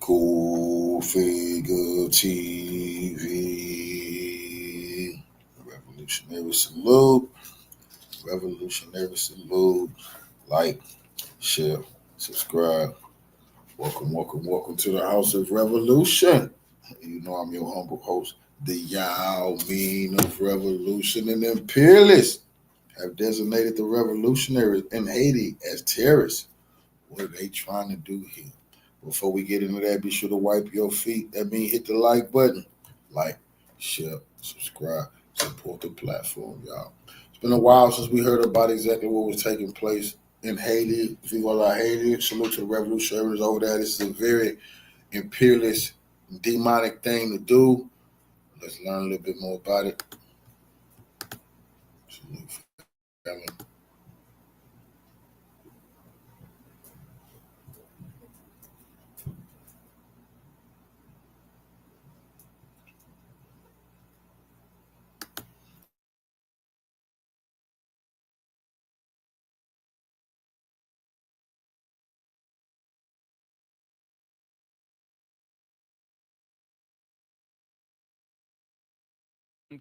Cool Figure TV. Revolutionary salute. Revolutionary salute. Like, share, subscribe. Welcome to the House of Revolution. You know I'm your humble host, the Yao Mean of Revolution, and Imperialists have designated the revolutionaries in Haiti as terrorists. What are they trying to do here? Before we get into that, be sure to wipe your feet. That means hit the like button. Like, share, subscribe, support the platform, y'all. It's been a while since we heard about exactly what was taking place in Haiti. Viva la Haiti. Salute to the revolutionaries over there. This is a very imperialist, demonic thing to do. Let's learn a little bit more about it. Salute, family.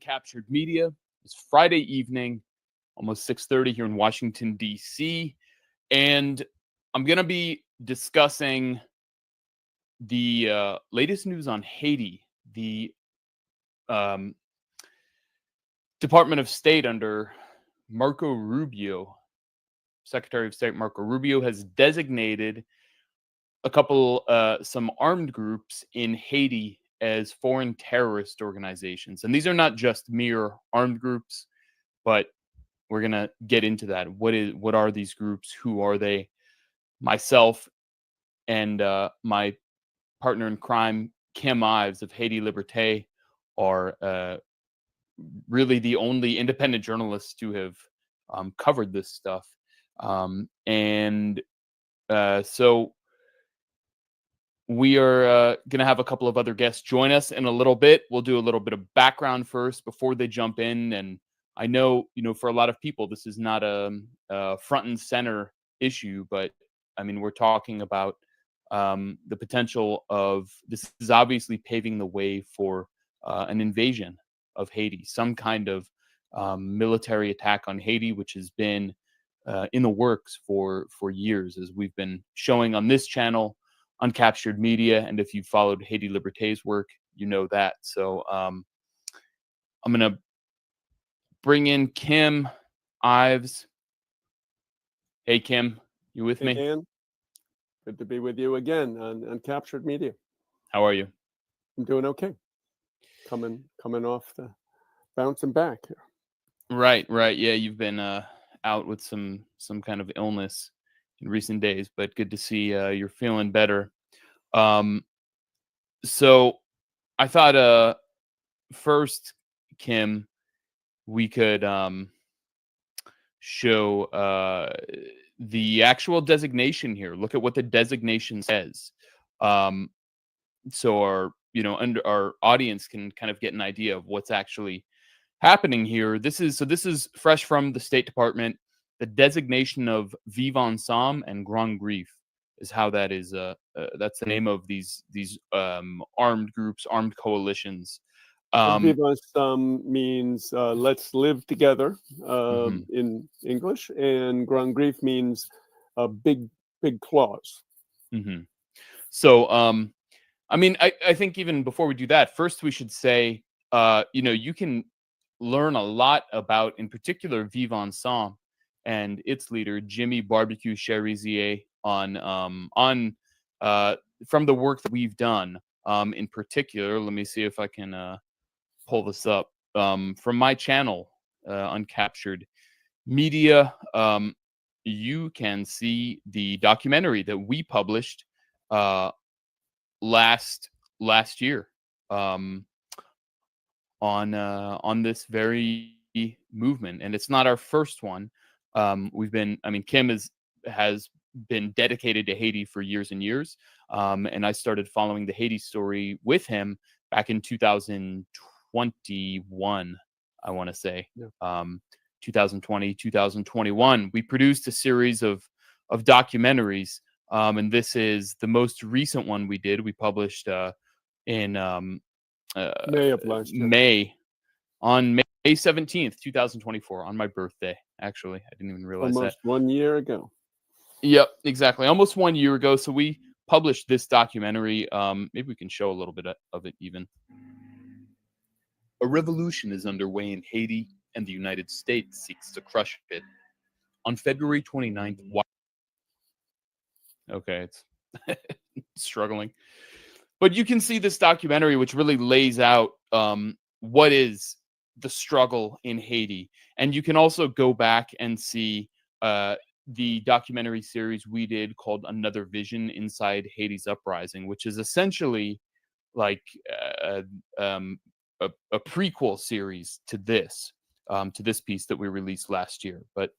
Captured media. It's Friday evening, almost 6:30 here in Washington, D.C. And I'm going to be discussing the latest news on Haiti. The Department of State under Marco Rubio, Secretary of State Marco Rubio, has designated some armed groups in Haiti as foreign terrorist organizations. And these are not just mere armed groups, but we're going to get into that. What are these groups? Who are they? Myself and my partner in crime, Kim Ives of Haiti Liberté, are really the only independent journalists to have covered this stuff. So we are going to have a couple of other guests join us in a little bit. We'll do a little bit of background first before they jump in. And I know, for a lot of people, this is not a front and center issue, but I mean, we're talking about the potential of this is obviously paving the way for an invasion of Haiti, some kind of military attack on Haiti, which has been in the works for years, as we've been showing on this channel, Uncaptured Media, and if you've followed Haiti Liberté's work, you know that. So I'm going to bring in Kim Ives. Hey, Kim, you with me? Dan, good to be with you again on Uncaptured Media. How are you? I'm doing okay. Coming off the bouncing back here. Right. Yeah, you've been out with some kind of illness in recent days, but good to see you're feeling better. So I thought first, Kim, we could show the actual designation here. Look at what the designation says. So our audience can kind of get an idea of what's actually happening here. This is fresh from the State Department. The designation of Viv Ansanm and Grand Grief is how that is. That's the name of these armed groups, armed coalitions. Viv Ansanm means let's live together in English, and Grand Grief means big claws. Mm-hmm. So, I mean, I think even before we do that, first we should say, you can learn a lot about, in particular, Viv Ansanm and its leader, Jimmy Barbecue Cherizier, from the work that we've done. In particular, let me see if I can pull this up from my channel, Uncaptured Media. You can see the documentary that we published last year on this very movement, and it's not our first one. Kim has been dedicated to Haiti for years and years, and I started following the Haiti story with him back in 2021, I want to say. 2020, 2021. We produced a series of documentaries And this is the most recent one we did. We published in May of last year. On May 17th, 2024, on my birthday. Actually, I didn't even realize Almost that. 1 year ago. Yep, exactly. Almost 1 year ago. So we published this documentary. Maybe we can show a little bit of it even. A revolution is underway in Haiti, and the United States seeks to crush it. On February 29th, okay, it's struggling. But you can see this documentary, which really lays out what is the struggle in Haiti. And you can also go back and see the documentary series we did called Another Vision Inside Haiti's Uprising, which is essentially like a prequel series to this piece that we released last year. But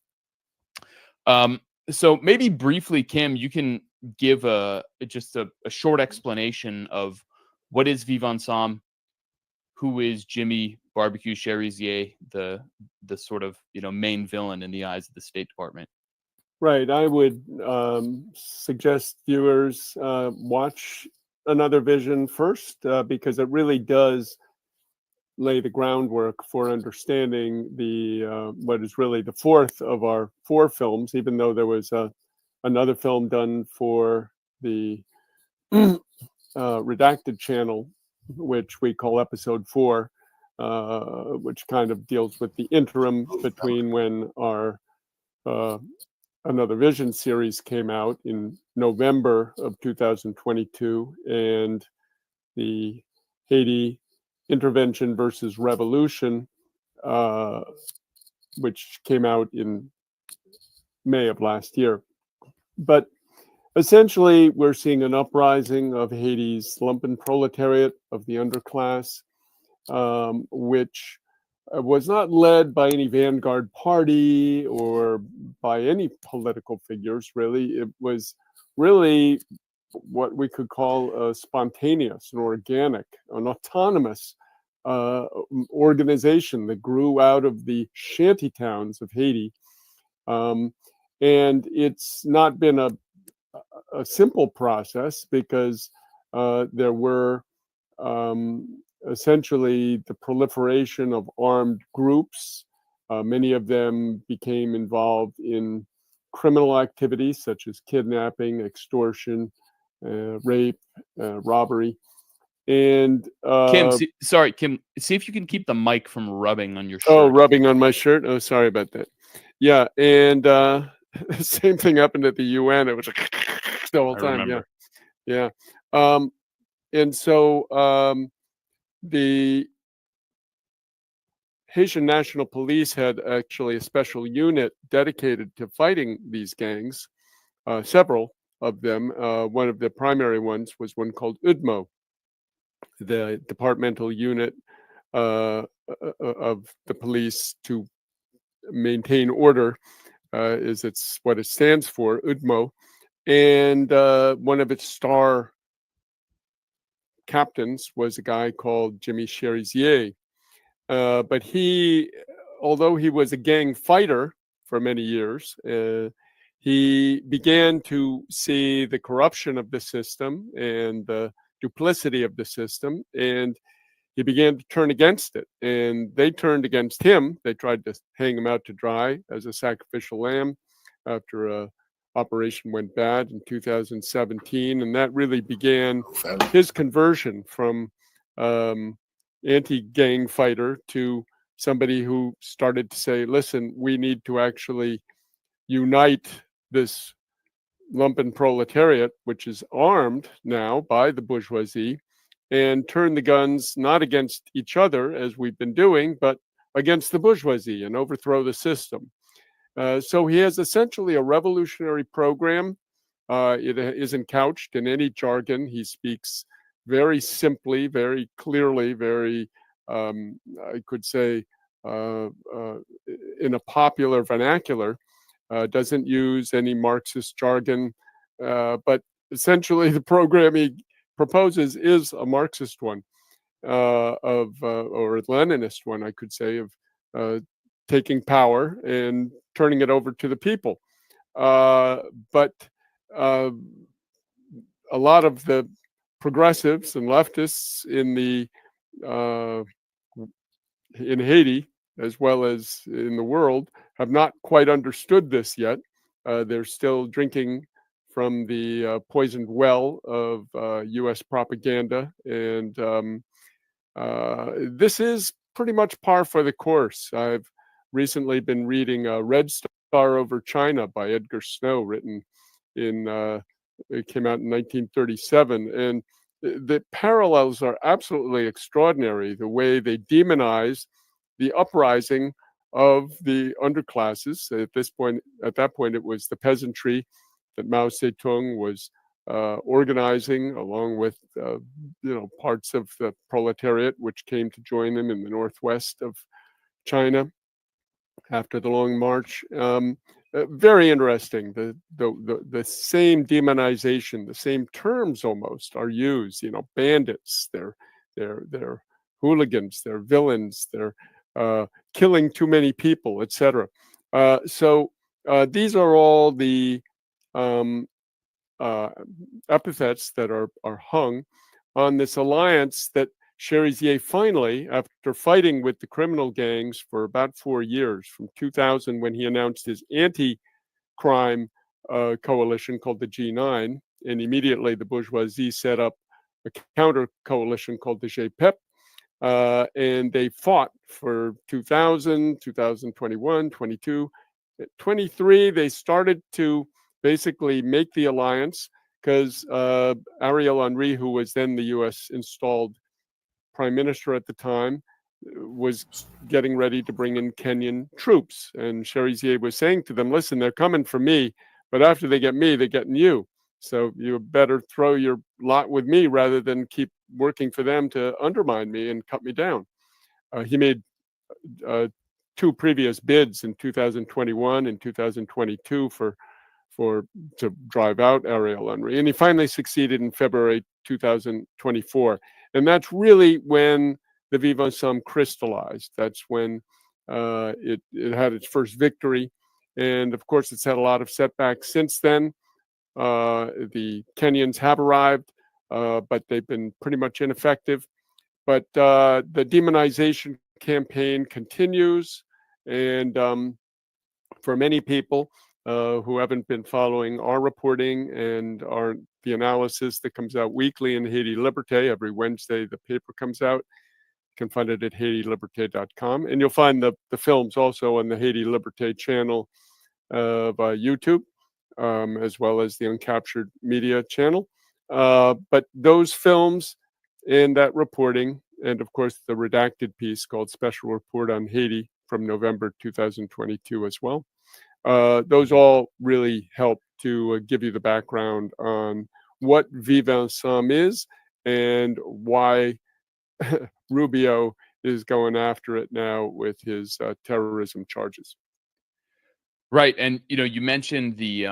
so maybe briefly, Kim, you can give just a short explanation of what is Viv Ansanm, who is Jimmy Barbecue Cherizier, the sort of main villain in the eyes of the State Department. Right. I would suggest viewers watch Another Vision first because it really does lay the groundwork for understanding the what is really the fourth of our 4 films, even though there was another film done for the Redacted channel, which we call Episode 4, which kind of deals with the interim between when our Another Vision series came out in November of 2022 and the Haiti Intervention versus Revolution, which came out in May of last year. But essentially, we're seeing an uprising of Haiti's lumpen proletariat, of the underclass, which was not led by any vanguard party or by any political figures, really. It was really what we could call a spontaneous, an organic, an autonomous organization that grew out of the shanty towns of Haiti. And it's not been a simple process because there were essentially the proliferation of armed groups. Many of them became involved in criminal activities such as kidnapping, extortion, rape, robbery. And Kim, Kim, see if you can keep the mic from rubbing on your shirt. Oh, rubbing on my shirt? Oh, sorry about that. Yeah, and the same thing happened at the UN. It was like the whole time. Remember. Yeah. And so the Haitian National Police had actually a special unit dedicated to fighting these gangs, several of them. One of the primary ones was one called UDMO, the departmental unit of the police to maintain order, it's what it stands for, UDMO. And one of its star captains was a guy called Jimmy Cherizier. But he, although he was a gang fighter for many years, he began to see the corruption of the system and the duplicity of the system, and he began to turn against it. And they turned against him. They tried to hang him out to dry as a sacrificial lamb after a operation went bad in 2017, and that really began his conversion from anti-gang fighter to somebody who started to say, listen, we need to actually unite this lumpen proletariat, which is armed now by the bourgeoisie, and turn the guns not against each other, as we've been doing, but against the bourgeoisie and overthrow the system. So he has essentially a revolutionary program. It isn't couched in any jargon. He speaks very simply, very clearly, very, I could say, in a popular vernacular. Doesn't use any Marxist jargon, but essentially the program he proposes is a Marxist one, or a Leninist one, I could say, of taking power and turning it over to the people. But a lot of the progressives and leftists in Haiti, as well as in the world, have not quite understood this yet. They're still drinking from the poisoned well of U.S. propaganda, and this is pretty much par for the course. I've recently been reading Red Star Over China by Edgar Snow, written it came out in 1937, and the parallels are absolutely extraordinary. The way they demonize the uprising of the underclasses. At that point, it was the peasantry that Mao Zedong was organizing, along with parts of the proletariat, which came to join him in the northwest of China after the Long March. Very interesting. The same demonization, the same terms almost are used. Bandits. They're hooligans. They're villains. They're killing too many people, etc. So these are all the epithets that are hung on this alliance that Cherizier finally, after fighting with the criminal gangs for about 4 years, from 2000 when he announced his anti-crime coalition called the G9, and immediately the bourgeoisie set up a counter coalition called the GPEP, and they fought for 2000, 2021, 22, 23. They started to basically make the alliance because Ariel Henry, who was then the U.S. installed prime minister at the time, was getting ready to bring in Kenyan troops. And Cherizier was saying to them, listen, they're coming for me, but after they get me, they're getting you. So you better throw your lot with me rather than keep working for them to undermine me and cut me down. He made 2 previous bids in 2021 and 2022 to drive out Ariel Henry. And he finally succeeded in February 2024. And that's really when the Viv Ansanm crystallized. That's when it had its first victory. And of course, it's had a lot of setbacks since then. The Kenyans have arrived, but they've been pretty much ineffective. But the demonization campaign continues. And for many people who haven't been following our reporting and the analysis that comes out weekly in Haiti Liberté, every Wednesday the paper comes out. You can find it at HaitiLiberté.com. And you'll find the films also on the Haiti Liberté channel of YouTube, as well as the Uncaptured Media channel. But those films and that reporting, and of course the redacted piece called Special Report on Haiti from November 2022 as well. Those all really help to give you the background on what Viv Ansanm is and why Rubio is going after it now with his terrorism charges. Right, and you mentioned the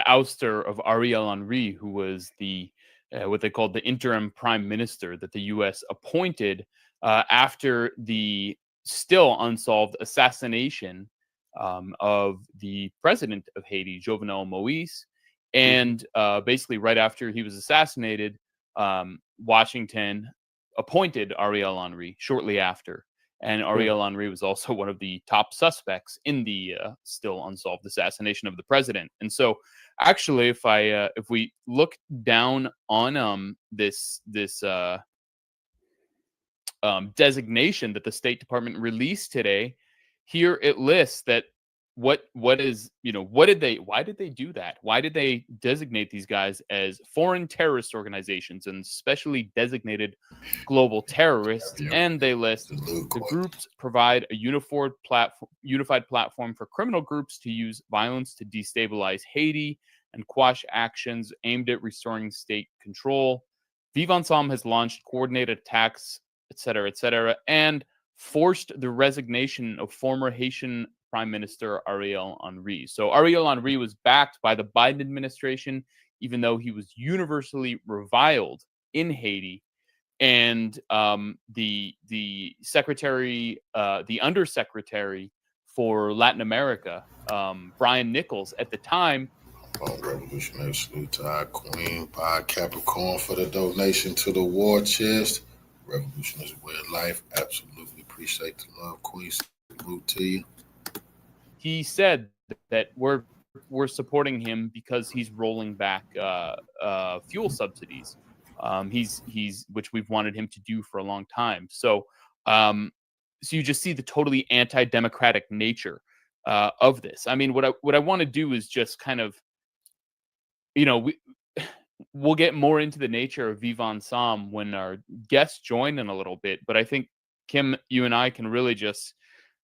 ouster of Ariel Henry, who was the what they called the interim prime minister that the U.S. appointed after the still unsolved assassination of the president of Haiti, Jovenel Moïse. And basically right after he was assassinated, Washington appointed Ariel Henry shortly after. And Ariel Henry was also one of the top suspects in the still unsolved assassination of the president. And so actually, if we look down on this designation that the State Department released today, here it lists that why did they do that? Why did they designate these guys as foreign terrorist organizations and specially designated global terrorists? And they list the groups provide a unified platform for criminal groups to use violence to destabilize Haiti and quash actions aimed at restoring state control. Viv Ansanm has launched coordinated attacks, etc., and forced the resignation of former Haitian Prime Minister Ariel Henry. So Ariel Henry was backed by the Biden administration, even though he was universally reviled in Haiti. And the secretary, the undersecretary for Latin America, Brian Nichols, at the time, Revolutionary salute to our queen, by Capricorn, for the donation to the war chest. Revolution is a way of life. Absolutely appreciate the love, queen. Salute to you. He said that we're supporting him because he's rolling back fuel subsidies. He's which we've wanted him to do for a long time. So so you just see the totally anti-democratic nature of this. I mean, what I want to do is just kind of, we'll get more into the nature of Viv Ansanm when our guests join in a little bit. But I think, Kim, you and I can really just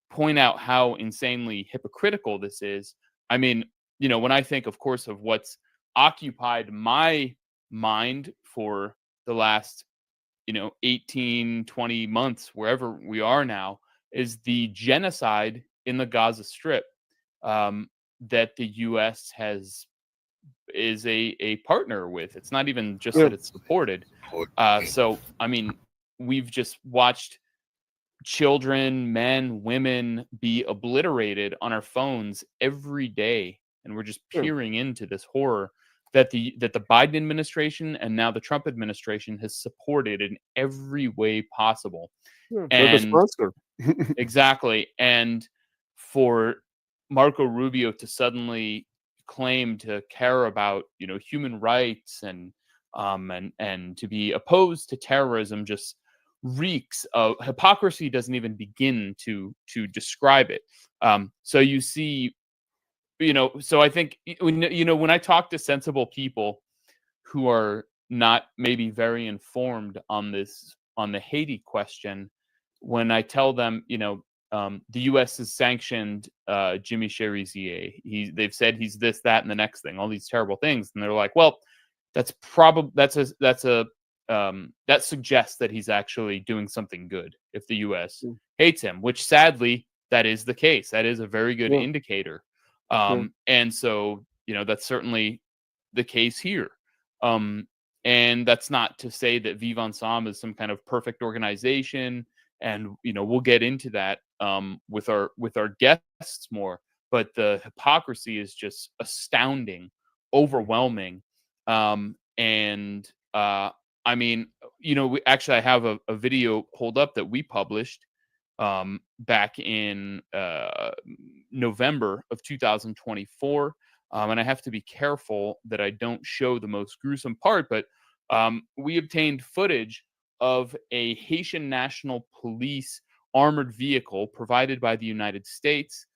point out how insanely hypocritical this is. I mean, when I think, of course, of what's occupied my mind for the last, 18, 20 months, wherever we are now, is the genocide in the Gaza Strip that the U.S. is a partner with. It's not even just that it's supported. So, I mean, we've just watched children, men, women be obliterated on our phones every day, and we're just peering into this horror that the Biden administration and now the Trump administration has supported in every way possible. They're the sponsor. Exactly. And for Marco Rubio to suddenly claim to care about, human rights and to be opposed to terrorism just reeks of hypocrisy. Doesn't even begin to describe it. So you see, so I think when I talk to sensible people who are not maybe very informed on the Haiti question, when I tell them, the U.S. has sanctioned Jimmy Cherizier. They've said he's this, that, and the next thing, all these terrible things, and they're like, well, that suggests that he's actually doing something good if the U.S. hates him, which sadly that is the case. That is a very good indicator, and so that's certainly the case here. And that's not to say that Viv Ansanm is some kind of perfect organization, and we'll get into that with our guests more. But the hypocrisy is just astounding, overwhelming, and I mean, I have a video pulled up that we published back in November of 2024. And I have to be careful that I don't show the most gruesome part, but we obtained footage of a Haitian National Police armored vehicle provided by the United States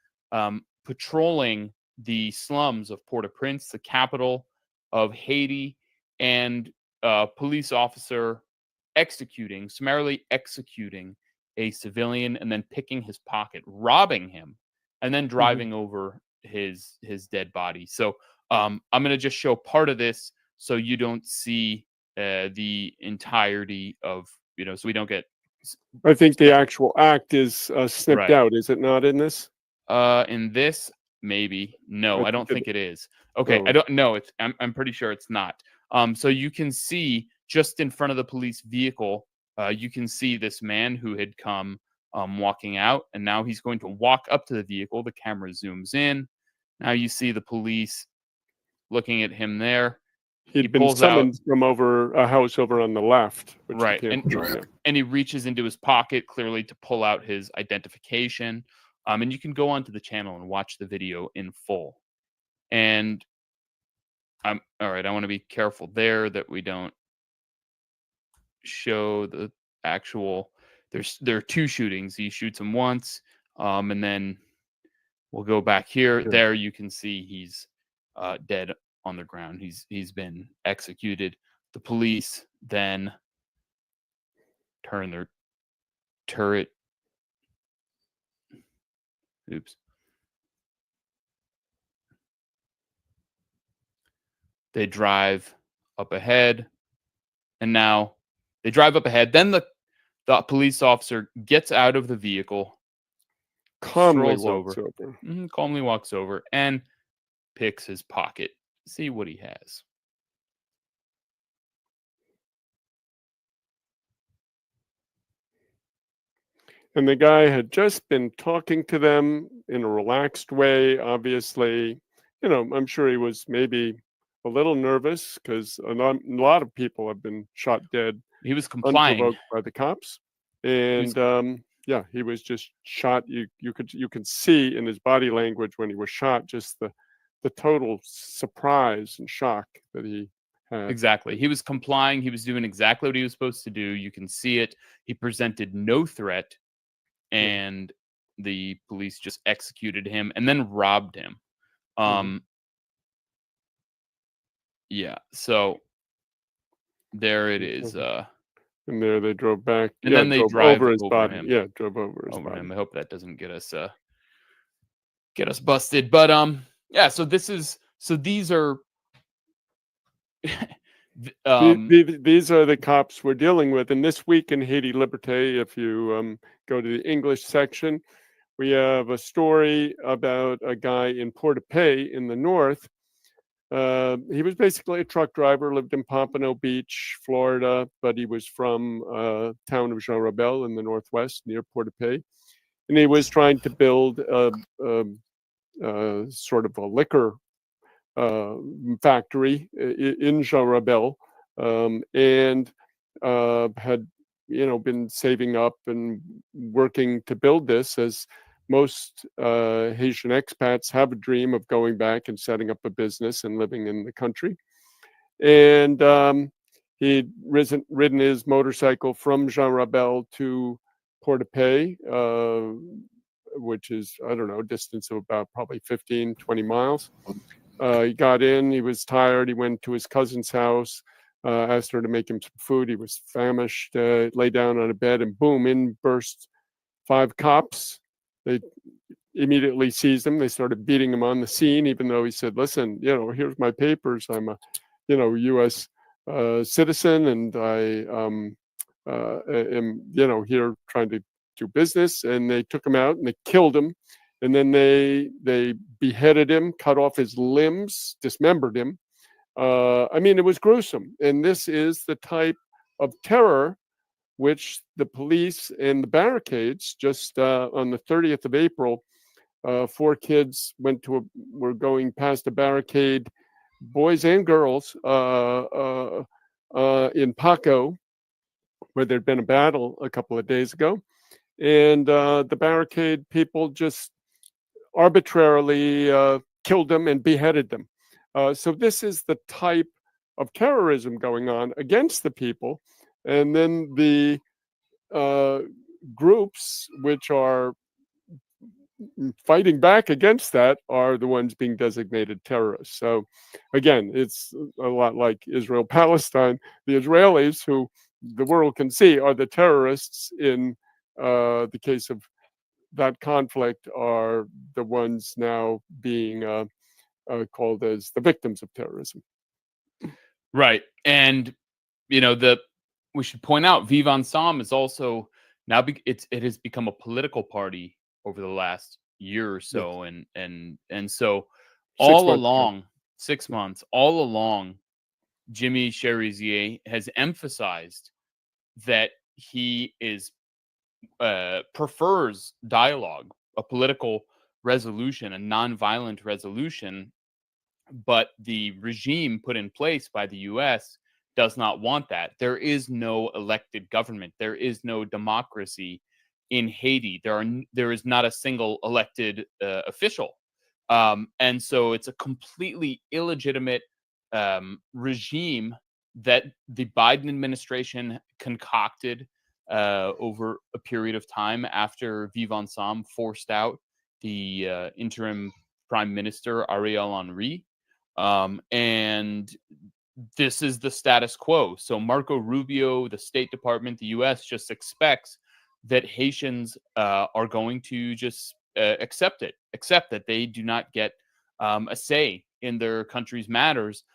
patrolling the slums of Port-au-Prince, the capital of Haiti, and a police officer summarily executing a civilian and then picking his pocket, robbing him, and then driving over his dead body. So I'm going to just show part of this so you don't see the entirety of, so we don't get. I think the actual act is snipped out. Is it not in this? In this, maybe. No, I don't think it is. Okay, I don't know. I'm pretty sure it's not. So you can see just in front of the police vehicle, you can see this man who had come walking out, and now he's going to walk up to the vehicle. The camera zooms in. Now you see the police looking at him there. He'd been summoned from over a house over on the left. Right. And he reaches into his pocket clearly to pull out his identification. And you can go onto the channel and watch the video in full. And all right, I want to be careful there that we don't show the actual. There are two shootings. He shoots him once, and then we'll go back here. Yeah. There you can see he's dead on the ground. He's been executed. The police then turn their turret. Oops. They drive up ahead, and now they drive up ahead. Then the police officer gets out of the vehicle, calmly walks over, and picks his pocket. See what he has. And the guy had just been talking to them in a relaxed way, obviously. I'm sure he was maybe a little nervous because a lot of people have been shot dead He was complying. unprovoked by the cops, He was- and yeah, he was just shot. You can see in his body language when he was shot just the total surprise and shock that he had. Exactly. He was complying. He was doing exactly what he was supposed to do. You can see it. He presented no threat, and the police just executed him and then robbed him. Yeah. So there it is. And there they drove back. And then they drove drive over his over body. him. Yeah, drove over his Over body. him. I hope that doesn't get us busted. But yeah. So these are These are the cops we're dealing with. And this week in Haiti Liberté, if you go to the English section, we have a story about a guy in Port-au-Paix in the north. He was basically a truck driver, lived in Pompano Beach, Florida, but he was from town of Jean Rabel in the northwest near Port-au-Paix. And he was trying to build sort of a liquor factory in Jean Rabel, and had been saving up and working to build this, as most Haitian expats have a dream of going back and setting up a business and living in the country. And he'd ridden his motorcycle from Jean Rabel to Port-au-Paix, which is, I don't know, a distance of about probably 15, 20 miles. He got in, he was tired, he went to his cousin's house, asked her to make him some food. He was famished, lay down on a bed, and boom, in burst 5 cops. They immediately seized him. They started beating him on the scene, even though he said, listen, here's my papers. I'm a, U.S. Citizen, and I am, here trying to do business. And they took him out and they killed him. And then they beheaded him, cut off his limbs, dismembered him. I mean, it was gruesome. And this is the type of terror which the police and the barricades, just on the 30th of April, 4 kids were going past a barricade, boys and girls, in Paco, where there'd been a battle a couple of days ago. And the barricade people just arbitrarily killed them and beheaded them. So this is the type of terrorism going on against the people. And then the groups which are fighting back against that are the ones being designated terrorists. So again, it's a lot like Israel-Palestine. The Israelis, who the world can see are the terrorists in the case of that conflict, are the ones now being called as the victims of terrorism. Right. And, we should point out Viv Ansanm is also now it has become a political party over the last year or so. Yes. And so all along, 6 months, all along, Jimmy Cherizier has emphasized that he prefers dialogue, a political resolution, a nonviolent resolution, but the regime put in place by the U.S. does not want that. There is no elected government. There is no democracy in Haiti. There is not a single elected official, and so it's a completely illegitimate regime that the Biden administration concocted over a period of time after Viv Ansanm forced out the interim prime minister Ariel Henry. And this is the status quo. So Marco Rubio, the State Department, the U.S. just expects that Haitians are going to just accept that they do not get a say in their country's matters,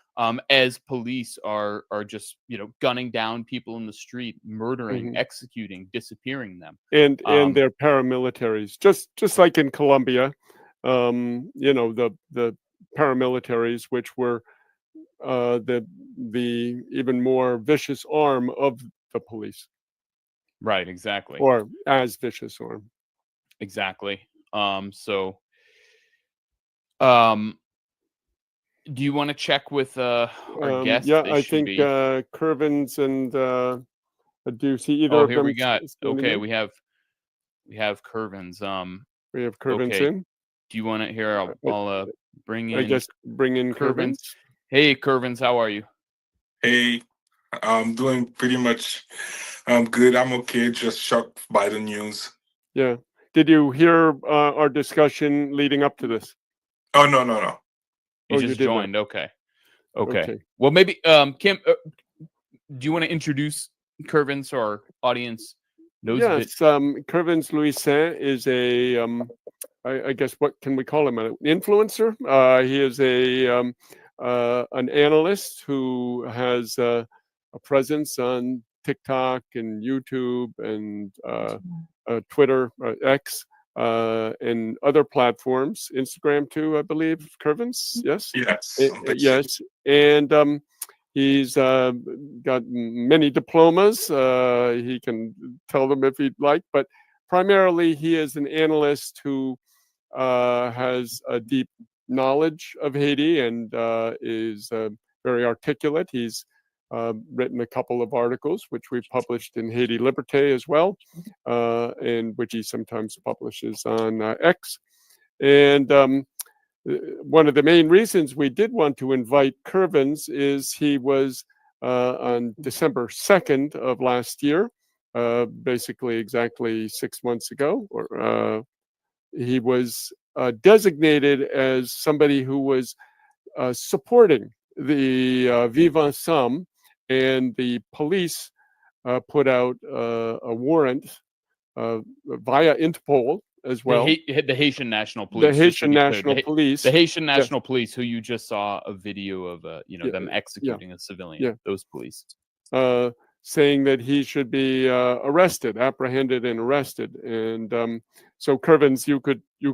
as police are just gunning down people in the street, murdering, executing, disappearing them, and their paramilitaries, just like in Colombia, the paramilitaries, which were the even more vicious arm of the police. Right, exactly. Or as vicious arm. Exactly. Do you want to check with our guest? Yeah, They I should think be. Curvins and do you see either Oh, of here we them got. standing Okay, in? we have Curvins. We have Curvins Okay. in. Do you want to hear? I'll bring I in guess bring in Curvins. Curvins. Hey, Curvins, how are you? Hey, I'm doing pretty much good. I'm okay, just shocked by the news. Yeah. Did you hear our discussion leading up to this? Oh, no. You Oh, just you did not. joined. Okay. Okay. Well, maybe Kim, do you want to introduce Curvins so our audience knows a bit? Yes, Curvins Louisin is a, I guess, what can we call him? An influencer. He is an analyst who has a presence on TikTok and YouTube and Twitter, X, and other platforms. Instagram too, I believe. Curvins, yes, Yes, I think so. yes, and he's got many diplomas. He can tell them if he'd like, but primarily he is an analyst who has a deep knowledge of Haiti and is very articulate. He's written a couple of articles, which we've published in Haiti Liberté as well, and which he sometimes publishes on X. And one of the main reasons we did want to invite Curvins is he was on December 2nd of last year, basically exactly 6 months ago, or he was designated as somebody who was supporting the Viv Ansanm, and the police put out a warrant via Interpol as well. The Haitian National Police. The Haitian National Police. The Haitian National Police, who you just saw a video of, them executing a civilian. Yeah. Those police. Saying that he should be arrested, apprehended, and arrested. And so, Curvins, you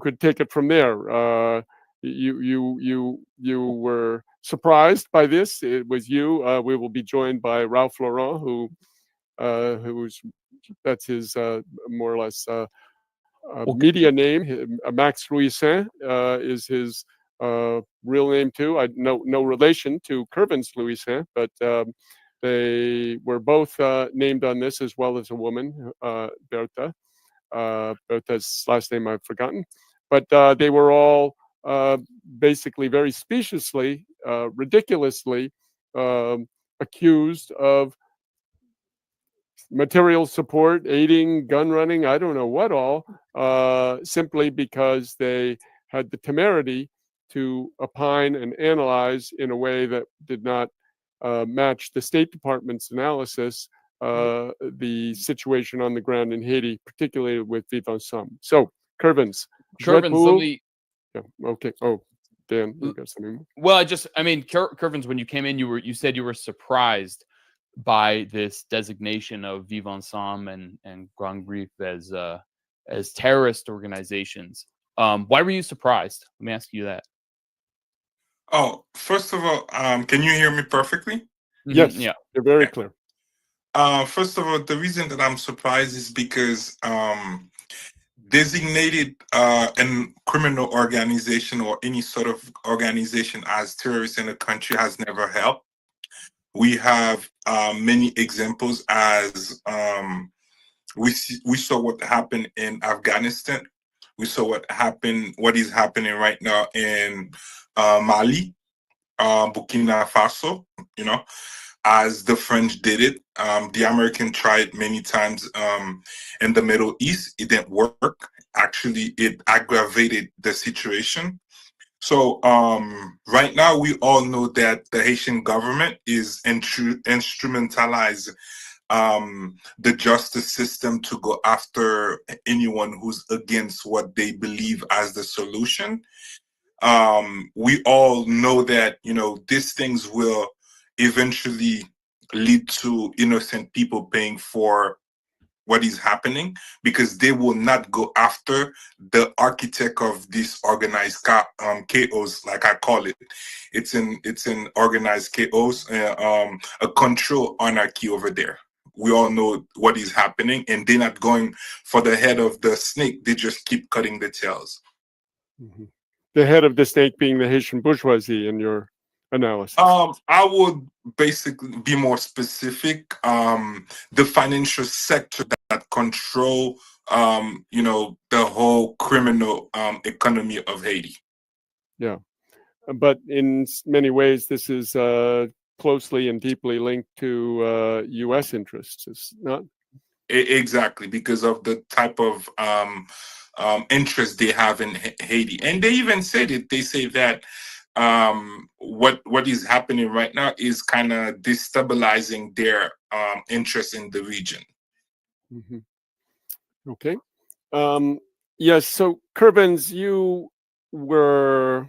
could take it from there. You were surprised by this. It was you. We will be joined by Ralph Laurent, who's that's his more or less media name. Max Louisin is his real name too. No relation to Curvins Louisin, but they were both named on this, as well as a woman, Bertha. Bertha's last name I've forgotten, but they were all basically very speciously, ridiculously accused of material support, aiding, gun running, I don't know what all, simply because they had the temerity to opine and analyze in a way that did not match the State Department's analysis, the situation on the ground in Haiti, particularly with Viv Ansanm. So, Curvins. Curvins, let me. Yeah, okay. Oh, Dan, you got something more? Well, Curvins, when you came in, you said you were surprised by this designation of Viv Ansanm and Grand Brief as terrorist organizations. Why were you surprised? Let me ask you that. Oh, first of all, can you hear me perfectly? Yes, yeah, you're very clear. First of all, the reason that I'm surprised is because designated a criminal organization or any sort of organization as terrorists in a country has never helped. We have many examples, as we saw what happened in Afghanistan. We saw what is happening right now in Mali, Burkina Faso. As the French did it. The American tried many times in the Middle East. It didn't work. Actually, it aggravated the situation. So right now, we all know that the Haitian government is instrumentalized the justice system to go after anyone who's against what they believe as the solution. We all know that, these things will eventually lead to innocent people paying for what is happening, because they will not go after the architect of this organized chaos, like I call it. It's an organized chaos, a control anarchy over there. We all know what is happening, and they're not going for the head of the snake. They just keep cutting the tails. Mm-hmm. The head of the snake being the Haitian bourgeoisie, in your analysis? I would basically be more specific. The financial sector that control, the whole criminal economy of Haiti. Yeah, but in many ways, this is closely and deeply linked to U.S. interests, is not? Exactly, because of the type of interest they have in Haiti, and they even said it. They say that what is happening right now is kind of destabilizing their interest in the region. Mm-hmm. Okay. Yes. So, Kerbins, you were.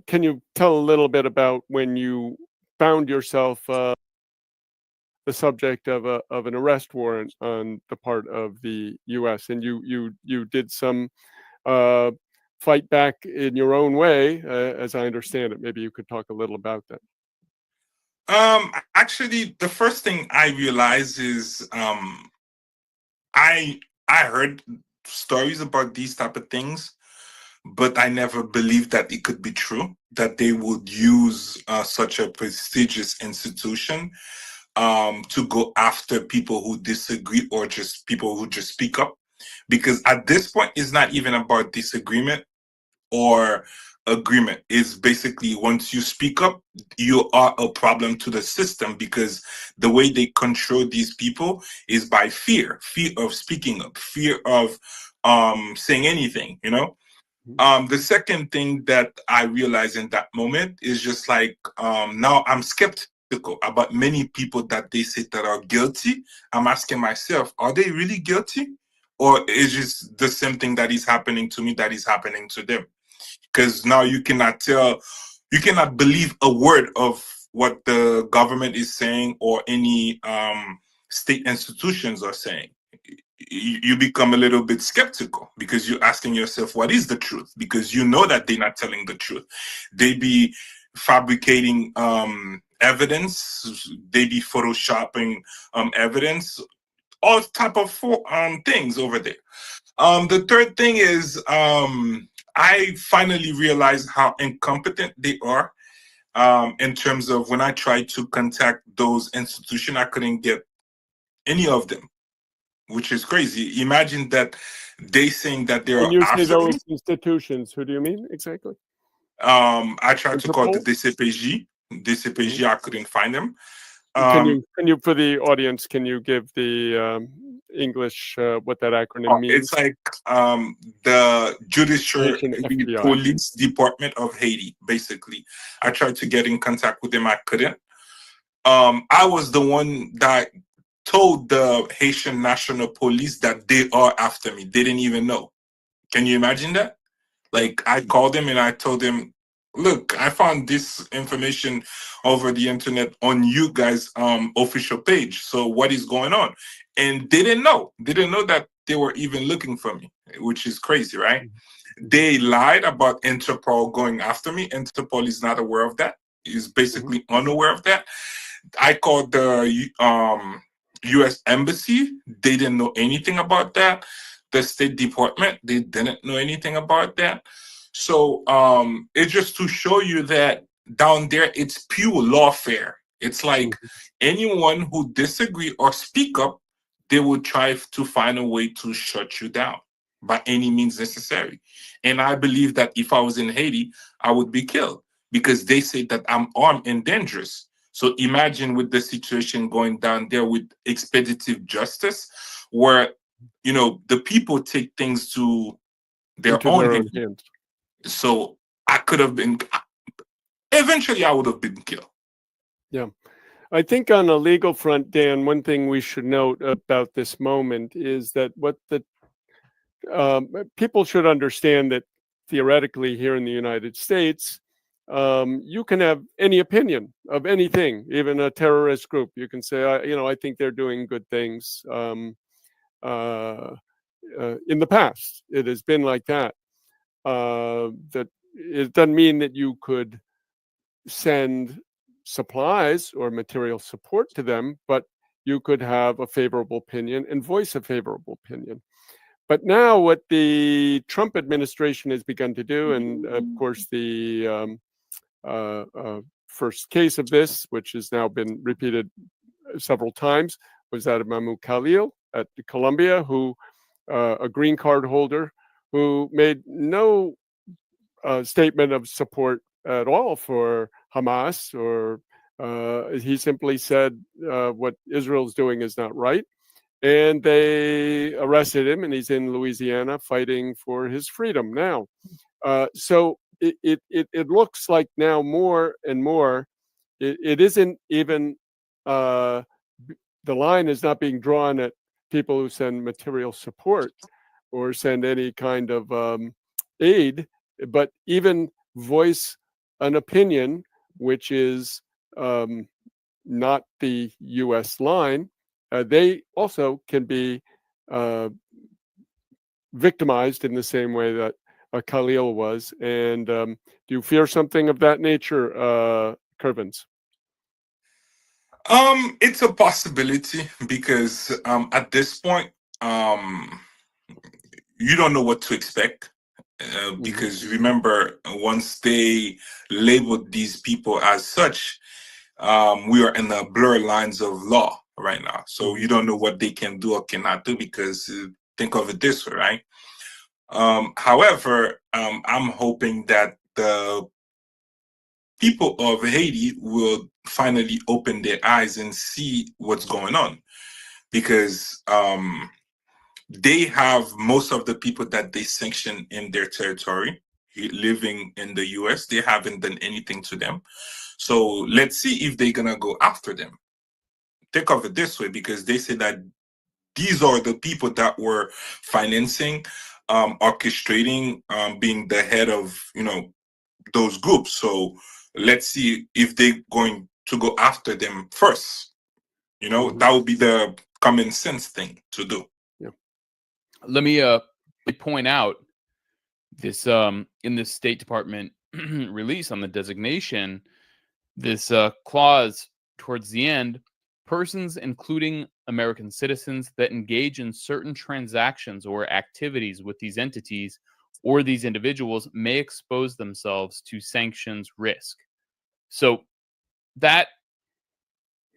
Can you tell a little bit about when you found yourself the subject of an arrest warrant on the part of the U.S. and you did some fight back in your own way, as I understand it? Maybe you could talk a little about that. Actually, the first thing I realized is I heard stories about these type of things, but I never believed that it could be true, that they would use such a prestigious institution to go after people who disagree or just people who just speak up. Because at this point, it's not even about disagreement or agreement. It's basically once you speak up, you are a problem to the system, because the way they control these people is by fear of speaking up, fear of saying anything, The second thing that I realized in that moment is just like now I'm skeptical about many people that they say that are guilty. I'm asking myself, are they really guilty? Or is just the same thing that is happening to me that is happening to them? Because now you cannot believe a word of what the government is saying or any state institutions are saying. You become a little bit skeptical because you're asking yourself, what is the truth? Because you know that they're not telling the truth. They be fabricating evidence, they be photoshopping evidence, all type of things over there. The third thing is I finally realized how incompetent they are in terms of when I tried to contact those institutions, I couldn't get any of them, which is crazy. Imagine that they saying that they When are you say after me. those institutions, who do you mean exactly? I tried to call the Interpol? DCPG. I couldn't find them. Can you, for the audience, can you give the English what that acronym means? It's like the Judicial Haitian FBI. Police Department of Haiti, basically. I tried to get in contact with them. I couldn't. I was the one that told the Haitian National Police that they are after me. They didn't even know. Can you imagine that? Like, I called them and I told them, look, I found this information over the internet on you guys' official page. So what is going on? And they didn't know. They didn't know that they were even looking for me, which is crazy, right? They lied about Interpol going after me. Interpol is not aware of that. Is basically unaware of that. I called the U.S. Embassy. They didn't know anything about that. The State Department, they didn't know anything about that. So it's just to show you that down there, it's pure lawfare. It's like anyone who disagree or speak up, they will try to find a way to shut you down by any means necessary. And I believe that if I was in Haiti, I would be killed because they say that I'm armed and dangerous. So imagine with the situation going down there with expeditive justice, where the people take things to their own hands. So I could have been. Eventually, I would have been killed. Yeah. I think on a legal front, Dan, one thing we should note about this moment is that what the people should understand that theoretically here in the United States, you can have any opinion of anything, even a terrorist group. You can say, I think they're doing good things. In the past, it has been like that. That it doesn't mean that you could send supplies or material support to them, but you could have a favorable opinion and voice a favorable opinion. But now what the Trump administration has begun to do, and of course the first case of this, which has now been repeated several times, was that of Mahmoud Khalil at Colombia, who a green card holder who made no statement of support at all for Hamas, or he simply said what Israel's doing is not right. And they arrested him, and he's in Louisiana fighting for his freedom now. So it looks like now more and more, it isn't even, the line is not being drawn at people who send material support or send any kind of aid, but even voice an opinion, which is not the U.S. line. They also can be victimized in the same way that Khalil was. And do you fear something of that nature, Kervins? It's a possibility because at this point, you don't know what to expect. Because remember, once they labeled these people as such, we are in the blur lines of law right now. So you don't know what they can do or cannot do because think of it this way, right? However, I'm hoping that the people of Haiti will finally open their eyes and see what's going on, because they have most of the people that they sanction in their territory living in the U.S. They haven't done anything to them. So let's see if they're gonna go after them. Think of it this way, because they say that these are the people that were financing, orchestrating, being the head of, those groups. So let's see if they're going to go after them first. That would be the common sense thing to do. Yeah. Let me point out this in this State Department release on the designation, this clause towards the end: persons, including American citizens, that engage in certain transactions or activities with these entities or these individuals may expose themselves to sanctions risk. So that,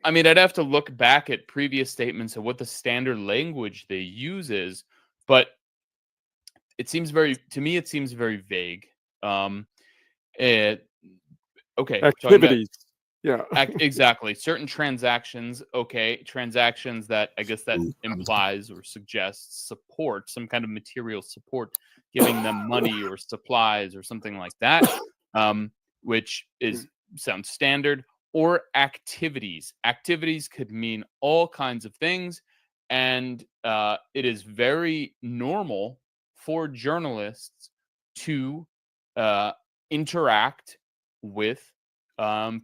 I mean, I'd have to look back at previous statements of what the standard language they use is, but it seems very vague. Okay, activities. Yeah. Exactly. Certain transactions, okay. Transactions that I guess that implies or suggests support, some kind of material support, giving them money or supplies or something like that, which sounds standard. Or activities. Activities could mean all kinds of things. And it is very normal for journalists to interact with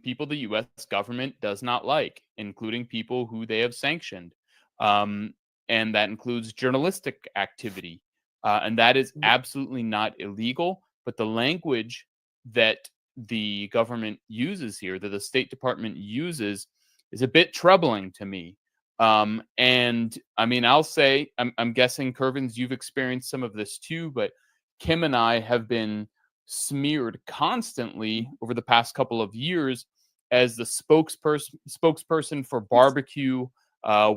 people the U.S. government does not like, including people who they have sanctioned. And that includes journalistic activity. And that is absolutely not illegal. But the language that the government uses here, that the State Department uses, is a bit troubling to me. And I mean, I'll say, I'm guessing, Kervins, you've experienced some of this too, but Kim and I have been smeared constantly over the past couple of years as the spokesperson for barbecue.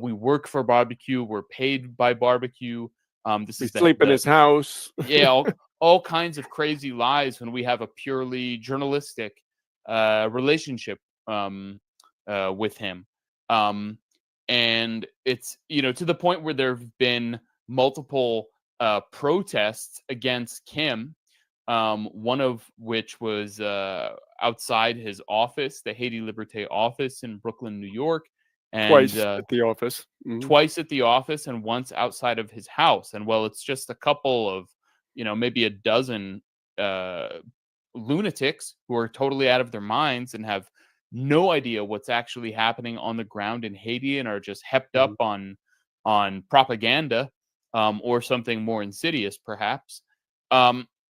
We work for barbecue. We're paid by barbecue. We sleep in his house. Yeah, all kinds of crazy lies when we have a purely journalistic relationship with him. And it's, to the point where there have been multiple protests against Kim, one of which was outside his office, the Haiti Liberté office in Brooklyn, New York. And twice at the office. Twice at the office, and once outside of his house. And well, it's just a couple of, maybe a dozen lunatics who are totally out of their minds and have no idea what's actually happening on the ground in Haiti and are just hepped up on propaganda, or something more insidious, perhaps.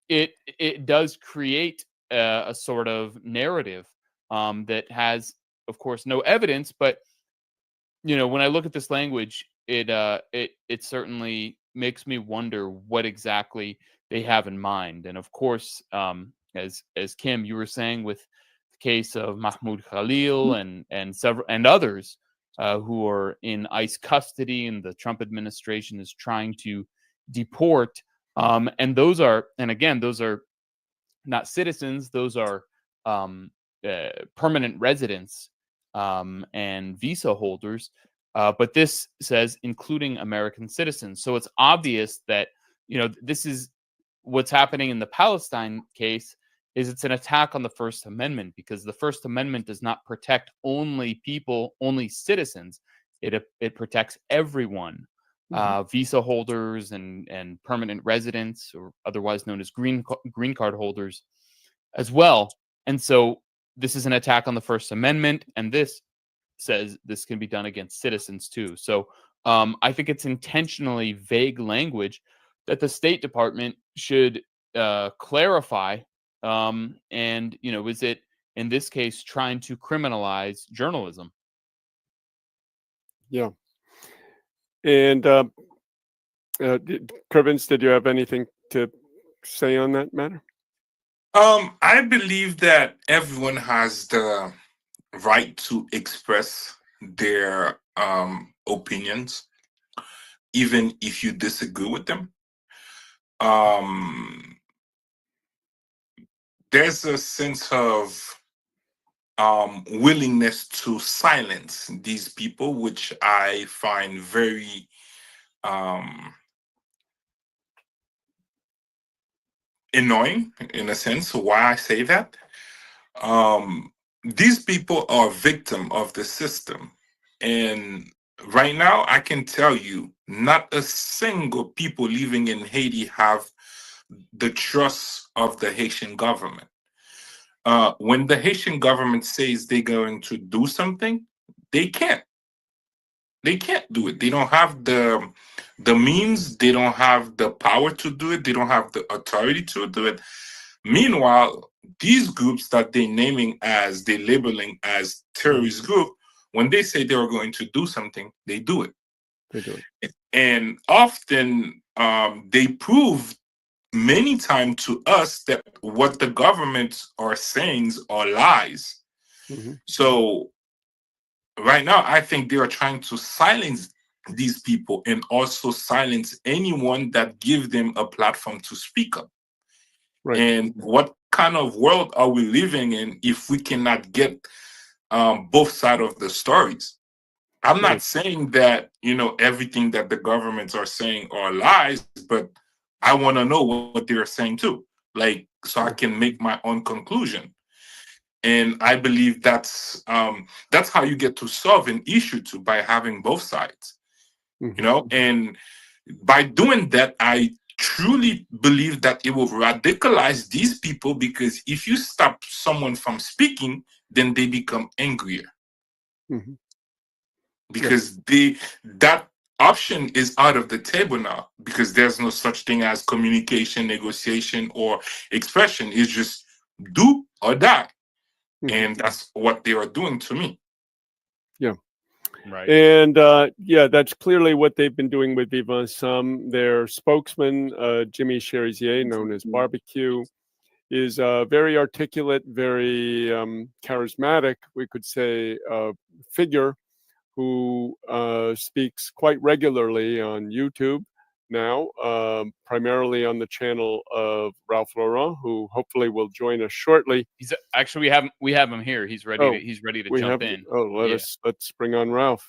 It does create a sort of narrative that has, of course, no evidence. But when I look at this language, it certainly makes me wonder what exactly they have in mind. And of course, as Kim, you were saying, with case of Mahmoud Khalil and several and others who are in ICE custody, and the Trump administration is trying to deport. And those are not citizens; those are permanent residents and visa holders. But this says including American citizens. So it's obvious that this is what's happening in the Palestine case. It's an attack on the First Amendment, because the First Amendment does not protect only citizens. It protects everyone, visa holders and permanent residents, or otherwise known as green card holders, as well. And so this is an attack on the First Amendment, and this says this can be done against citizens too. So I think it's intentionally vague language that the State Department should clarify. And is it in this case trying to criminalize journalism? Yeah. And Kervins, did you have anything to say on that matter? I believe that everyone has the right to express their opinions, even if you disagree with them. There's a sense of willingness to silence these people, which I find very annoying, in a sense. Why I say that? These people are victim of the system, and right now I can tell you, not a single people living in Haiti have the trust of the Haitian government. When the Haitian government says they're going to do something, they can't. They can't do it. They don't have the means. They don't have the power to do it. They don't have the authority to do it. Meanwhile, these groups that they're labeling as terrorist group, when they say they are going to do something, they do it. They do it. And often they prove many times to us that what the governments are saying are lies. So right now, I think they are trying to silence these people and also silence anyone that gives them a platform to speak up. Right. And what kind of world are we living in if we cannot get both sides of the stories? I'm not saying that, everything that the governments are saying are lies, but I want to know what they're saying too, so I can make my own conclusion. And I believe that's how you get to solve an issue too, by having both sides, and by doing that, I truly believe that it will radicalize these people, because if you stop someone from speaking, then they become angrier. Because that option is out of the table now, because there's no such thing as communication, negotiation, or expression. It's just do or die. And that's what they are doing to me. Yeah. Right. And that's clearly what they've been doing with Viv Ansanm. Their spokesman, Jimmy Cherizier, known as Barbecue, is a very articulate, very charismatic, we could say, figure who speaks quite regularly on YouTube now, primarily on the channel of Ralph Lauren, who hopefully will join us shortly. He's actually we have him here. He's ready. He's ready to jump in. Let's bring on Ralph.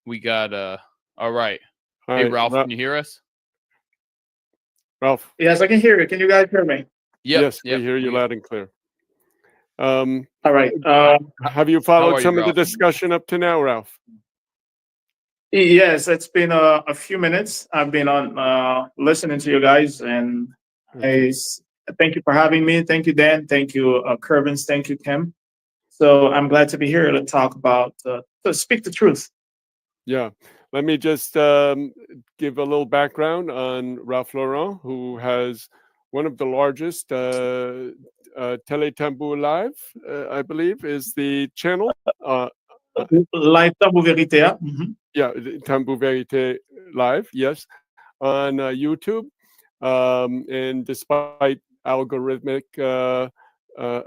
We got all right. Hi, hey Ralph, can you hear us? Ralph. Yes, I can hear you. Can you guys hear me? Yes, we hear you loud and clear. All right. Have you followed some of the discussion up to now, Ralph? Yes, it's been a few minutes. I've been on listening to you guys, and I thank you for having me. Thank you, Dan. Thank you, Kervins. Thank you, Kim. So I'm glad to be here to talk about, to speak the truth. Yeah. Let me just give a little background on Ralph Lauren, who has one of the largest Télétambour Live, I believe, is the channel. Live Tambour Vérité. Yeah, Tambour Vérité Live, yes, on YouTube. And despite algorithmic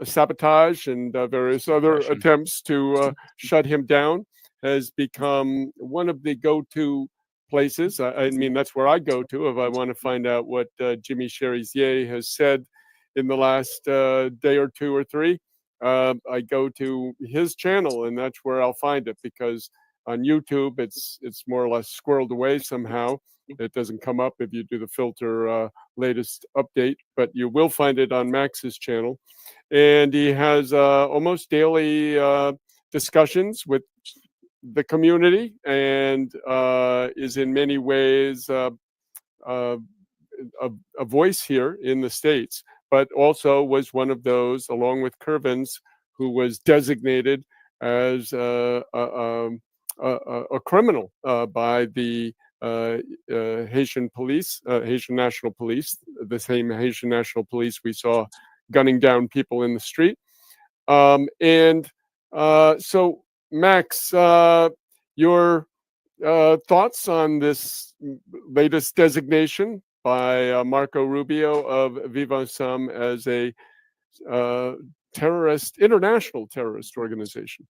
sabotage and various other Repression. attempts to shut him down has become one of the go-to places. I mean, that's where I go to if I want to find out what Jimmy Cherizier has said in the last day or two or three. I go to his channel, and that's where I'll find it, because on YouTube it's more or less squirreled away somehow. It doesn't come up if you do the filter latest update, but you will find it on Max's channel. And he has almost daily discussions with the community, and is in many ways a voice here in the States, but also was one of those, along with Curvins, who was designated as a criminal by the Haitian police, Haitian National Police, the same Haitian National Police we saw gunning down people in the street. So, Max, your thoughts on this latest designation by Marco Rubio of Viv Ansanm as a international terrorist organization?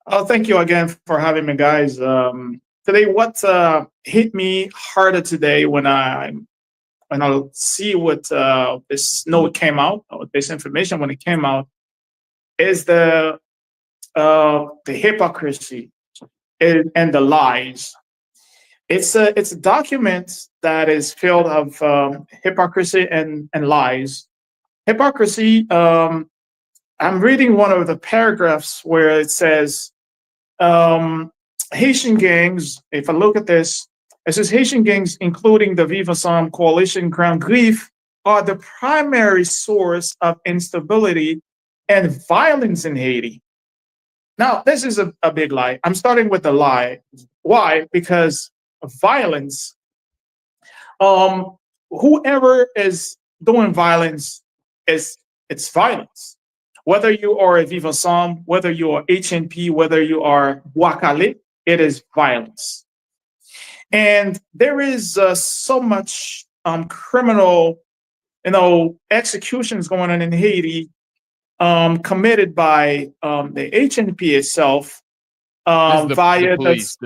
Oh, thank you again for having me, guys. Today, what hit me harder today when I see what this note came out, or this information when it came out, is the hypocrisy and the lies. It's a document that is filled of hypocrisy and lies. Hypocrisy. I'm reading one of the paragraphs where it says, Haitian gangs. If I look at this, it says Haitian gangs, including the Viv Ansanm coalition Grand Griffe, are the primary source of instability and violence in Haiti. Now, this is a big lie. I'm starting with the lie. Why? Because violence, whoever is doing violence, it's violence. Whether you are a Viv Ansanm, whether you are HNP, whether you are Wakale, it is violence. And there is so much criminal, executions going on in Haiti, committed by the HNP itself via the police.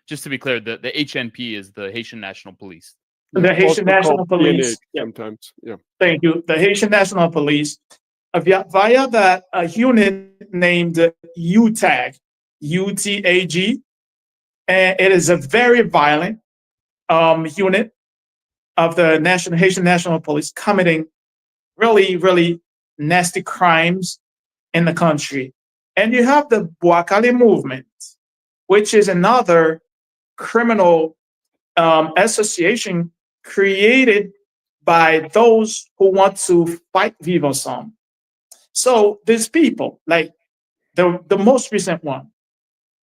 Just to be clear, the HNP is the Haitian National Police. The Haitian National Police. Sometimes, yeah. Thank you. The Haitian National Police, via that unit named UTAG, UTAG, and it is a very violent unit of the Haitian National Police, committing really, really nasty crimes in the country. And you have the Wakale movement, which is another criminal association created by those who want to fight Viv Ansanm. So these people, like the most recent one,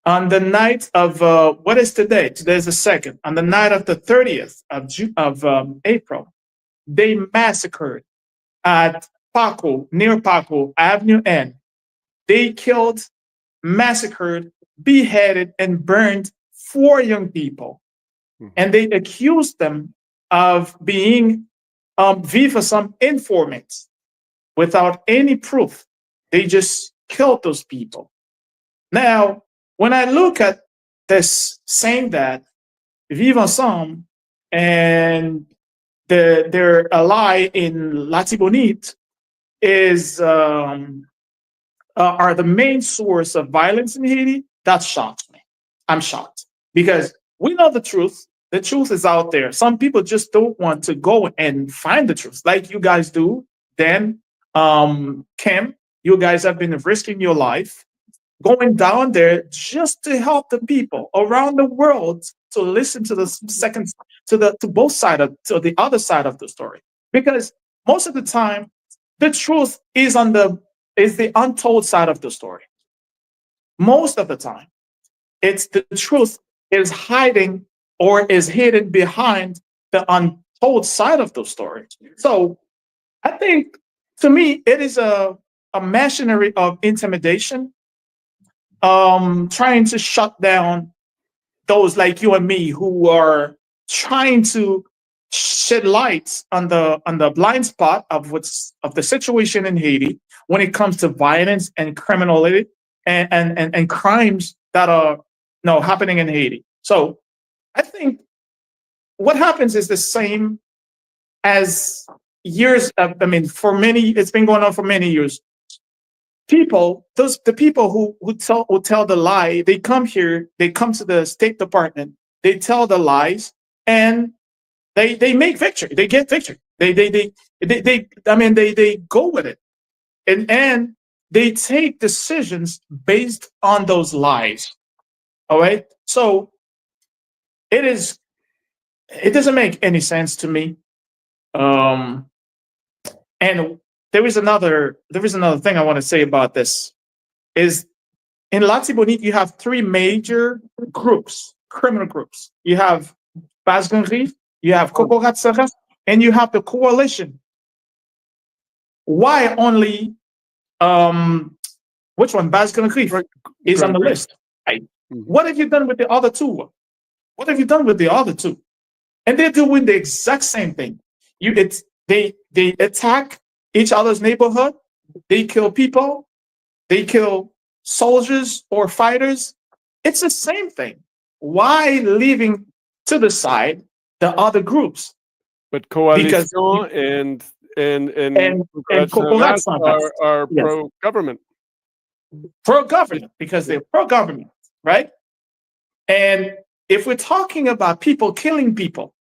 on the night of what is today? Today's the 2nd. On the night of the 30th of April, they massacred at Paco, near Paco, Avenue N. They killed, massacred, beheaded, and burned 4 young people. And they accused them of being Viv Ansanm informants without any proof. They just killed those people. Now, when I look at this, saying that Viv Ansanm and their ally in Latibonite are the main source of violence in Haiti, that shocks me. I'm shocked because we know the truth. The truth is out there. Some people just don't want to go and find the truth, like you guys do. Then, Kim, you guys have been risking your life going down there just to help the people around the world to listen to both sides to the other side of the story. Because most of the time, the truth is the untold side of the story. Most of the time, it's the truth is hiding or is hidden behind the untold side of the story. So I think, to me, it is a machinery of intimidation, trying to shut down those like you and me who are trying to shed lights on the blind spot of the situation in Haiti when it comes to violence and criminality and crimes that are happening in Haiti. So I think what happens is the same as years. For many, it's been going on for many years. The people who tell the lie, they come here, they come to the State Department, they tell the lies, and they make victory. They get victory. They go with it, and they take decisions based on those lies. All right. So it doesn't make any sense to me. And there is another thing I want to say about this is in Latibonite, you have three major groups, criminal groups. You have Basganri, you have Kokoratsaras, and you have the coalition. Why only which one? Basganri is on the list. Right? What have you done with the other two? What have you done with the other two? And they're doing the exact same thing. They attack each other's neighborhood. They kill people. They kill soldiers or fighters. It's the same thing. Why leaving to the side the other groups? But coalition and are pro-government. Pro-government, because they're pro-government, right? And if we're talking about people killing people,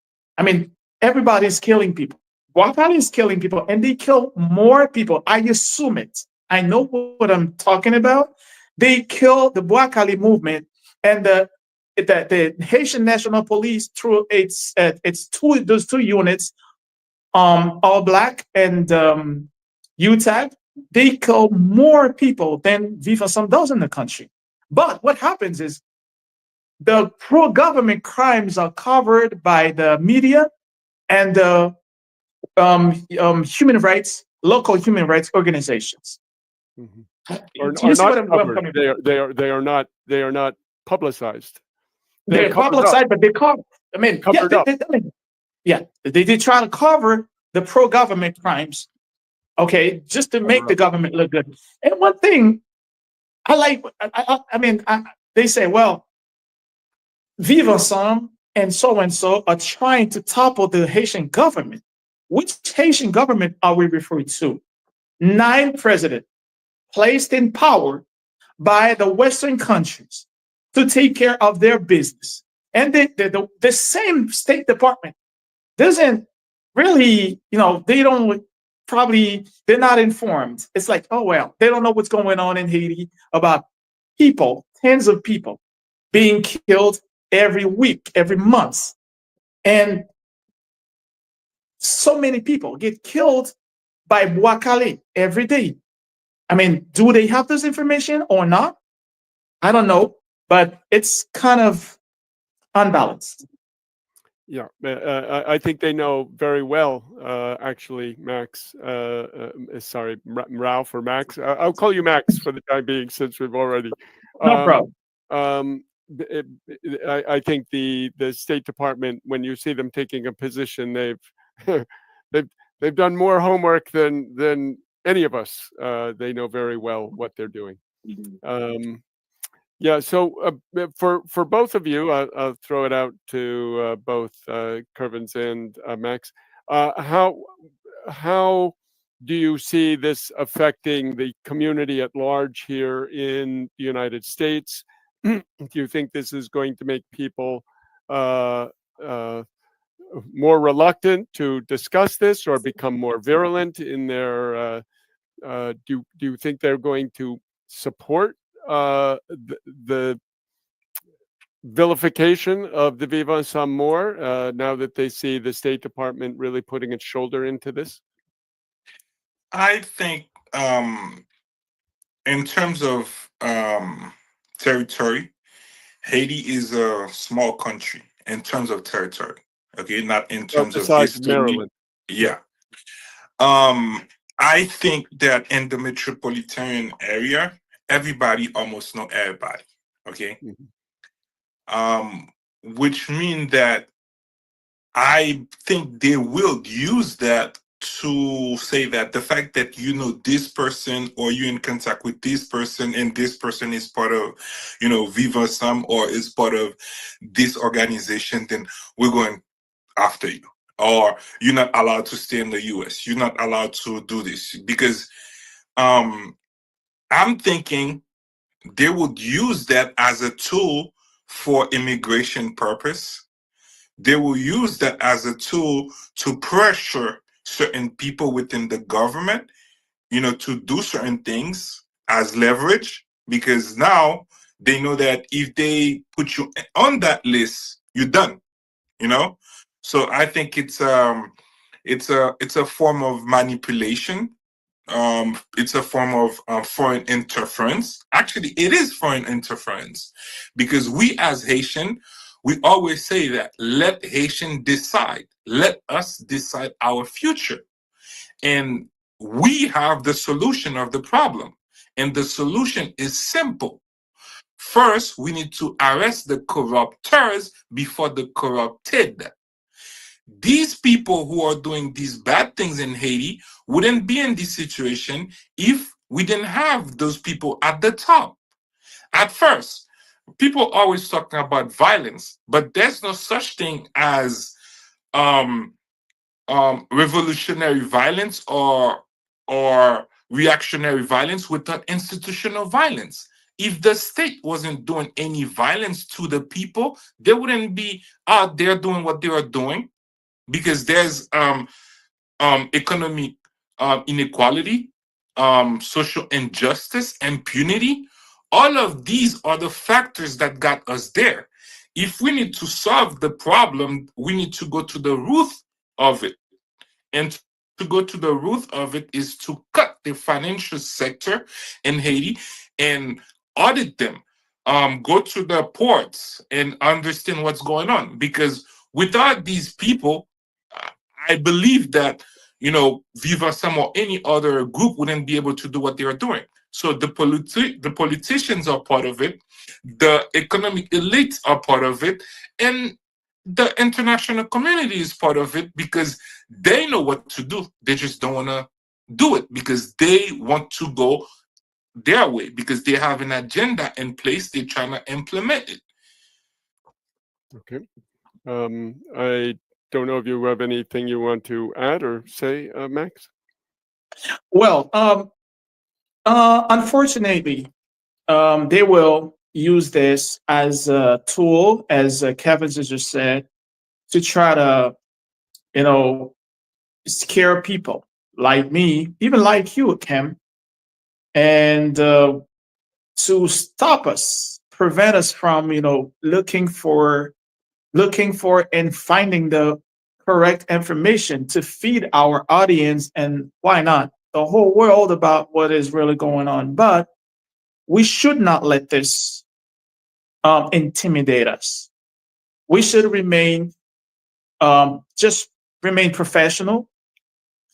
everybody's killing people. Guapali is killing people, and they kill more people. I assume it. I know what I'm talking about. They kill the Boakali movement and the Haitian National Police through those two units, All Black and UTAG. They kill more people than Viv Ansanm does in the country. But what happens is the pro-government crimes are covered by the media and the local human rights organizations. They are not publicized. They're publicized, but they're covered. They try to cover the pro-government crimes, okay, just to make the government look good. And one thing I like, they say, well, Viv Ansanm and so are trying to topple the Haitian government. Which Haitian government are we referring to? 9 presidents placed in power by the Western countries to take care of their business. And the same State Department doesn't really, they're not informed. It's like, oh, well, they don't know what's going on in Haiti about people, tens of people being killed every week, every month. And so many people get killed by Boakali every day. Do they have this information or not? I don't know, but it's kind of unbalanced. Yeah, I think they know very well, actually, Max. Sorry, Ralph or Max. I'll call you Max for the time being, since we've already. No problem. I think the State Department, when you see them taking a position, they've done more homework than any of us. They know very well what they're doing. So for both of you, I'll throw it out to both Kervins and Max. How do you see this affecting the community at large here in the United States? Do you think this is going to make people more reluctant to discuss this, or become more virulent in their? Do you think they're going to support the vilification of the Viv Ansanm more now that they see the State Department really putting its shoulder into this? I think in terms of territory, Haiti is a small country in terms of territory. Okay, not in terms of history. Maryland. Yeah. I think that in the metropolitan area, everybody almost know everybody. Okay. Which means that I think they will use that to say that the fact that you know this person or you're in contact with this person and this person is part of, Viv Ansanm or is part of this organization, then we're going after you. Or you're not allowed to stay in the US. You're not allowed to do this. Because I'm thinking they would use that as a tool for immigration purpose. They will use that as a tool to pressure certain people within the government, to do certain things as leverage, because now they know that if they put you on that list, you're done, you know? So I think it's a form of manipulation. It's a form of foreign interference. Actually, it is foreign interference, because we as Haitian, we always say that let Haitian decide, let us decide our future, and we have the solution of the problem, and the solution is simple. First, we need to arrest the corruptors before the corrupted. These people who are doing these bad things in Haiti wouldn't be in this situation if we didn't have those people at the top. At first, people always talking about violence, but there's no such thing as um, revolutionary violence or reactionary violence without institutional violence. If the state wasn't doing any violence to the people, they wouldn't be out there doing what they are doing, because there's economic inequality, social injustice, impunity. All of these are the factors that got us there. If we need to solve the problem, we need to go to the root of it. And to go to the root of it is to cut the financial sector in Haiti and audit them. Go to the ports and understand what's going on. Because without these people, I believe that, Viva Sam or any other group wouldn't be able to do what they are doing. So the politicians are part of it, the economic elites are part of it, and the international community is part of it, because they know what to do. They just don't want to do it because they want to go their way, because they have an agenda in place. They're trying to implement it. Okay. I don't know if you have anything you want to add or say, Max? Well, unfortunately, they will use this as a tool, as Kevin just said, to try to, scare people like me, even like you, Kim, and to stop us, prevent us from, looking for and finding the correct information to feed our audience, and why not the whole world, about what is really going on. But we should not let this intimidate us. We should just remain professional,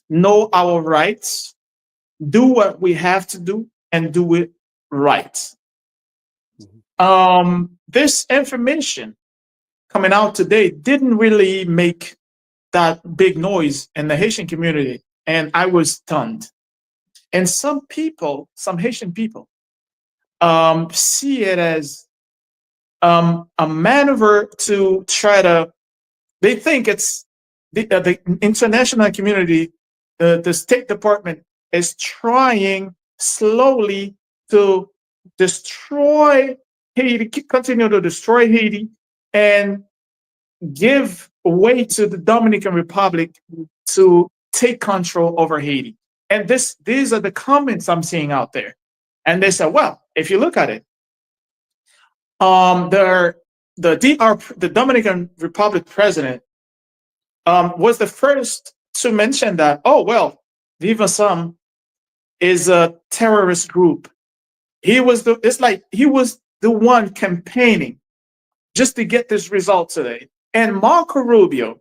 know our rights, do what we have to do, and do it right. This information coming out today didn't really make that big noise in the Haitian community, and I was stunned. And some people, some Haitian people, see it as a maneuver to try to. They think it's the international community, the State Department is trying slowly to destroy Haiti, continue to destroy Haiti, and give way to the Dominican Republic to take control over Haiti. And these are the comments I'm seeing out there. And they said, well, if you look at it, the Dominican Republic president was the first to mention that, oh, well, Viva Sam is a terrorist group. It's like he was the one campaigning just to get this result today. And Marco Rubio,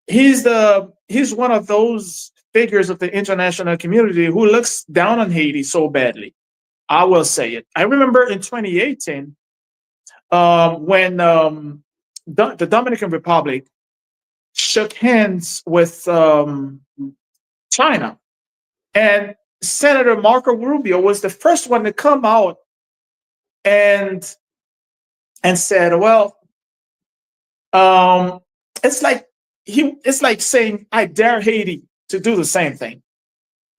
he's one of those figures of the international community who looks down on Haiti so badly. I will say it. I remember in 2018, when the Dominican Republic shook hands with China. And Senator Marco Rubio was the first one to come out and said, well, it's like saying, I dare Haiti to do the same thing.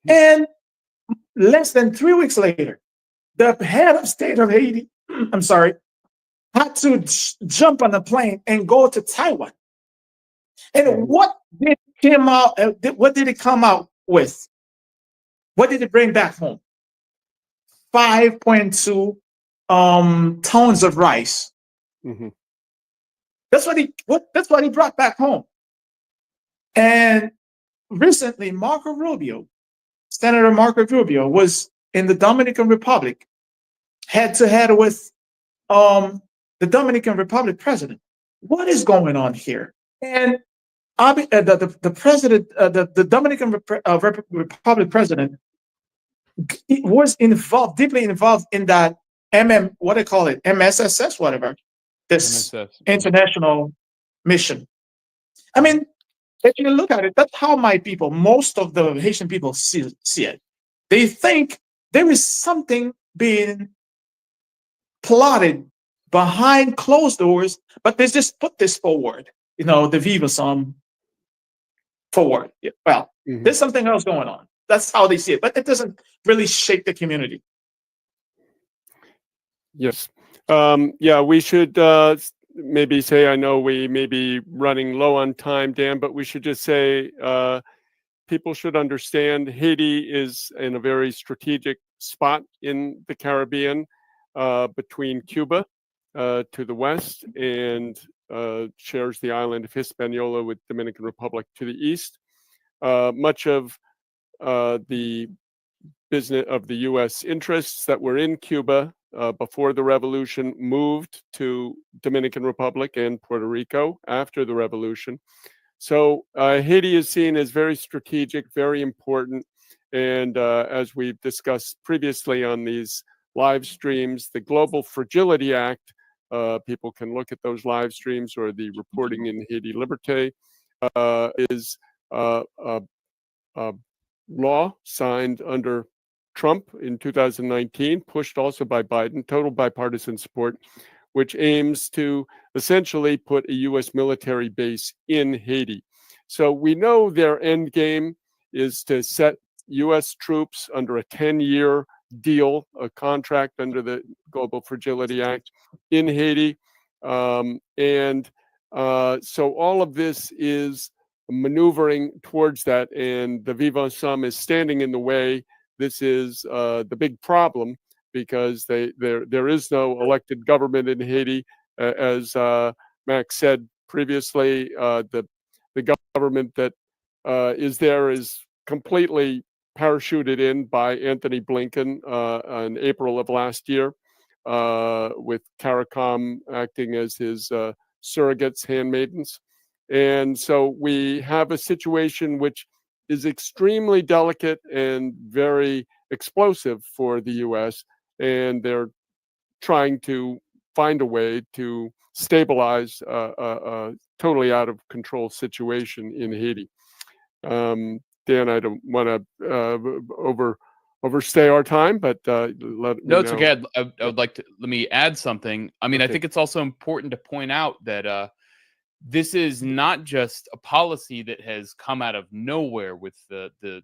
And less than 3 weeks later, the head of state of Haiti, I'm sorry, had to jump on a plane and go to Taiwan. And what did it come out with? What did it bring back home? 5.2 tons of rice. Mm-hmm. That's what he brought back home. And recently, Senator Marco Rubio, was in the Dominican Republic, head to head with the Dominican Republic president. What is going on here? And the president, the Dominican Republic president, was deeply involved in that what do they call it, MSSS, whatever, this MSS. international mission. I mean, if you look at it, that's how most of the Haitian people see it. They think there is something being plotted behind closed doors, but they just put this forward, the Viv Ansanm forward. Well, there's something else going on. That's how they see it, but it doesn't really shake the community. Yes. Yeah, we should maybe say, I know we may be running low on time, Dan, but we should just say people should understand Haiti is in a very strategic spot in the Caribbean, between Cuba to the west and shares the island of Hispaniola with Dominican Republic to the east. Much of the business of the U.S. interests that were in Cuba before the revolution moved to Dominican Republic and Puerto Rico after the revolution. So Haiti is seen as very strategic, very important. And as we've discussed previously on these live streams, the Global Fragility Act, people can look at those live streams, or the reporting in Haiti Liberté, is a law signed under Trump in 2019, pushed also by Biden, total bipartisan support, which aims to essentially put a U.S. military base in Haiti. So we know their end game is to set U.S. troops under a 10-year deal, a contract under the Global Fragility Act in Haiti. So all of this is maneuvering towards that, and the Viv Ansanm is standing in the way. This is the big problem, because there is no elected government in Haiti. As Max said previously, the government that is there is completely parachuted in by Anthony Blinken in April of last year, with CARICOM acting as his surrogates, handmaidens. And so we have a situation which is extremely delicate and very explosive for the U.S., and they're trying to find a way to stabilize a totally out of control situation in Haiti. Dan, I don't want to overstay our time, but let me know. It's okay. I would like to, let me add something. I mean, okay. I think it's also important to point out that this is not just a policy that has come out of nowhere with the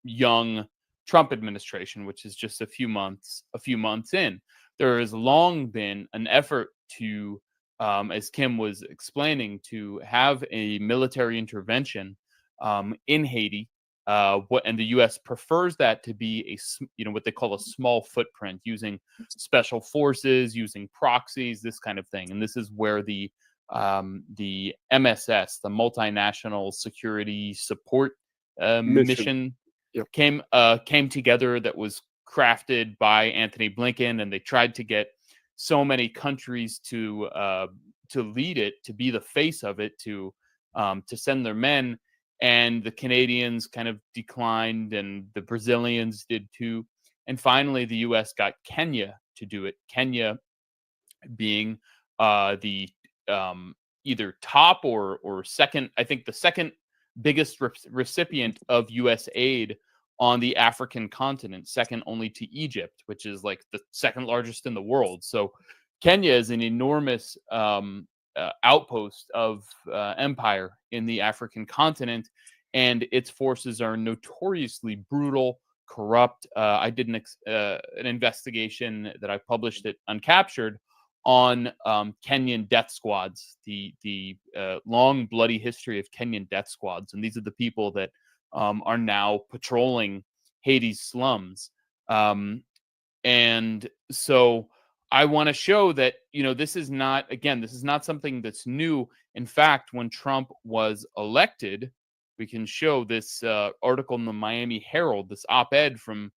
young Trump administration, which is just a few months in. There has long been an effort to, as Kim was explaining, to have a military intervention in Haiti. And the U.S. prefers that to be what they call a small footprint, using special forces, using proxies, this kind of thing. And this is where the MSS, the Multinational Security Support Mission, yep, came together. That was crafted by Anthony Blinken, and they tried to get so many countries to lead it, to be the face of it, to send their men. And the Canadians kind of declined, and the Brazilians did too. And finally, the U.S. got Kenya to do it. Kenya being the either top or second. I think the second biggest recipient of U.S. aid on the African continent, second only to Egypt, which is like the second largest in the world. So Kenya is an enormous outpost of empire in the African continent, and its forces are notoriously brutal, corrupt. I did an investigation that I published at Uncaptured on Kenyan death squads, the long bloody history of Kenyan death squads, and these are the people that are now patrolling Haiti's slums. And so I want to show that, this is not something that's new. In fact, when Trump was elected, we can show this article in the Miami Herald, this op-ed from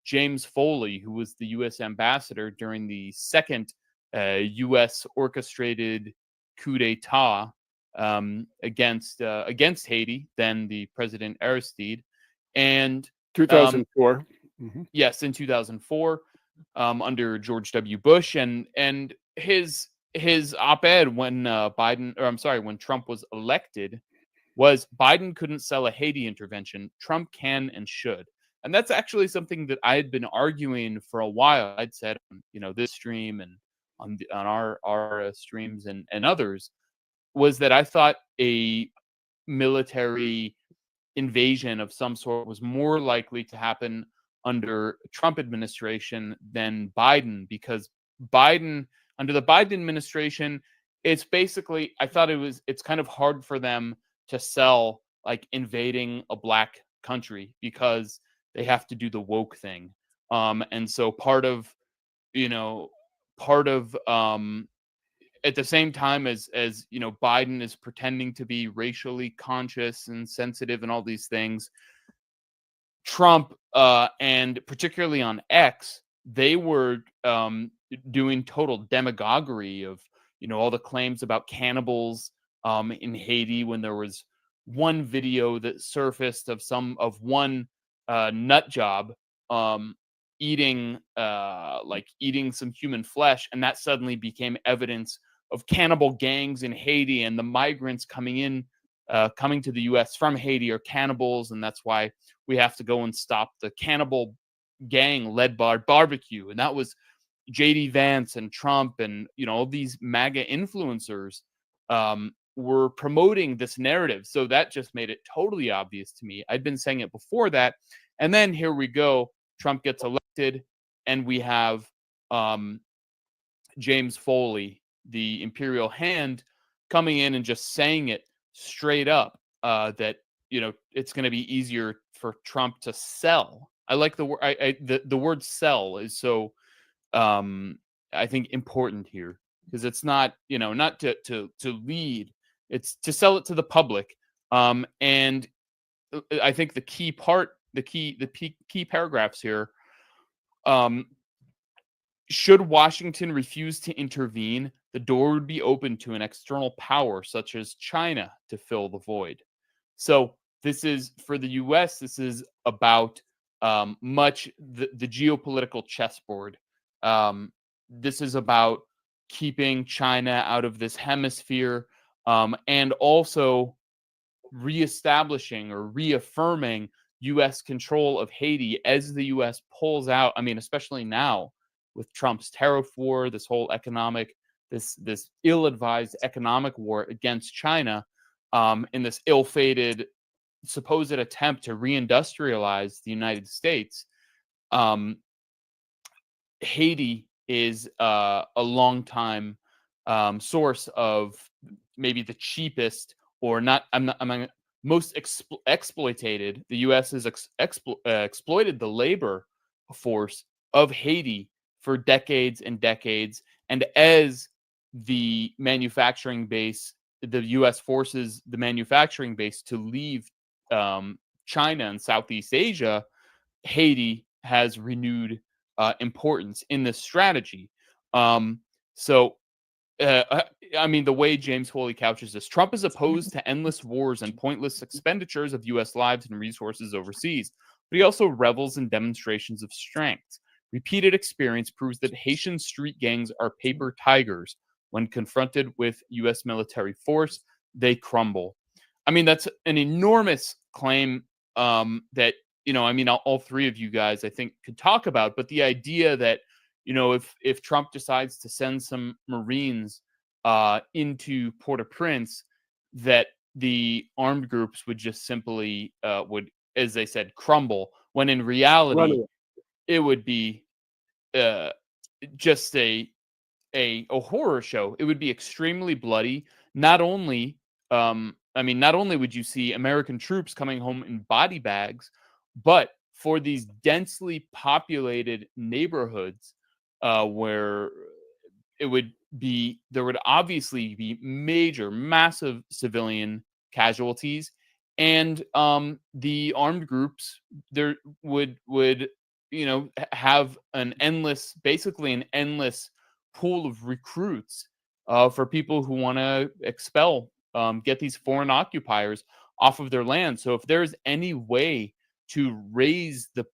James Foley, who was the U.S. ambassador during the second U.S. orchestrated coup d'etat against Haiti, then the President Aristide, and 2004. Yes, in 2004, under George W. Bush, and his op-ed when when Trump was elected was Biden couldn't sell a Haiti intervention. Trump can and should. And that's actually something that I had been arguing for a while. I'd said, this stream and on our streams and others, was that I thought a military invasion of some sort was more likely to happen under Trump administration than Biden, because under the Biden administration, it's basically, I thought it's kind of hard for them to sell like invading a black country because they have to do the woke thing. And so part of at the same time as Biden is pretending to be racially conscious and sensitive and all these things, Trump and particularly on X, they were doing total demagoguery of all the claims about cannibals in Haiti, when there was one video that surfaced of one nut job eating some human flesh, and that suddenly became evidence of cannibal gangs in Haiti, and the migrants coming to the U.S. from Haiti are cannibals, and that's why we have to go and stop the cannibal gang led by barbecue. And that was J.D. Vance and Trump and all these MAGA influencers were promoting this narrative. So that just made it totally obvious to me. I'd been saying it before that, and then here we go. Trump gets elected, and we have James Foley, the Imperial hand, coming in and just saying it straight up that it's going to be easier for Trump to sell. I like the word. The word "sell" is so I think important here, because it's not not to lead, it's to sell it to the public. And I think the key paragraphs here. Should Washington refuse to intervene, the door would be open to an external power such as China to fill the void. So this is, for the U.S., this is about much the geopolitical chessboard. This is about keeping China out of this hemisphere, and also reestablishing or reaffirming U.S. control of Haiti as the U.S. pulls out. I mean, especially now with Trump's tariff war, this whole this ill-advised economic war against China, in this ill-fated supposed attempt to reindustrialize the United States. Haiti is a long-time source of maybe the cheapest, or most exploited. The U.S. has exploited the labor force of Haiti for decades and decades, and as the manufacturing base, the U.S. forces the manufacturing base to leave China and Southeast Asia, Haiti has renewed importance in this strategy. I mean, the way James Foley couches this, Trump is opposed to endless wars and pointless expenditures of U.S. lives and resources overseas, but he also revels in demonstrations of strength. Repeated experience proves that Haitian street gangs are paper tigers, When confronted with U.S. military force, they crumble. I mean, that's an enormous claim that, I mean, all three of you guys, I think, could talk about. But the idea that, if Trump decides to send some Marines into Port-au-Prince, that the armed groups would just simply would, as they said, crumble, when in reality it would be just a horror show. It would be extremely bloody. Not only not only would you see American troops coming home in body bags, but for these densely populated neighborhoods where there would obviously be massive civilian casualties, and the armed groups there would have basically an endless pool of recruits for people who want to get these foreign occupiers off of their land. So if there's any way to raise the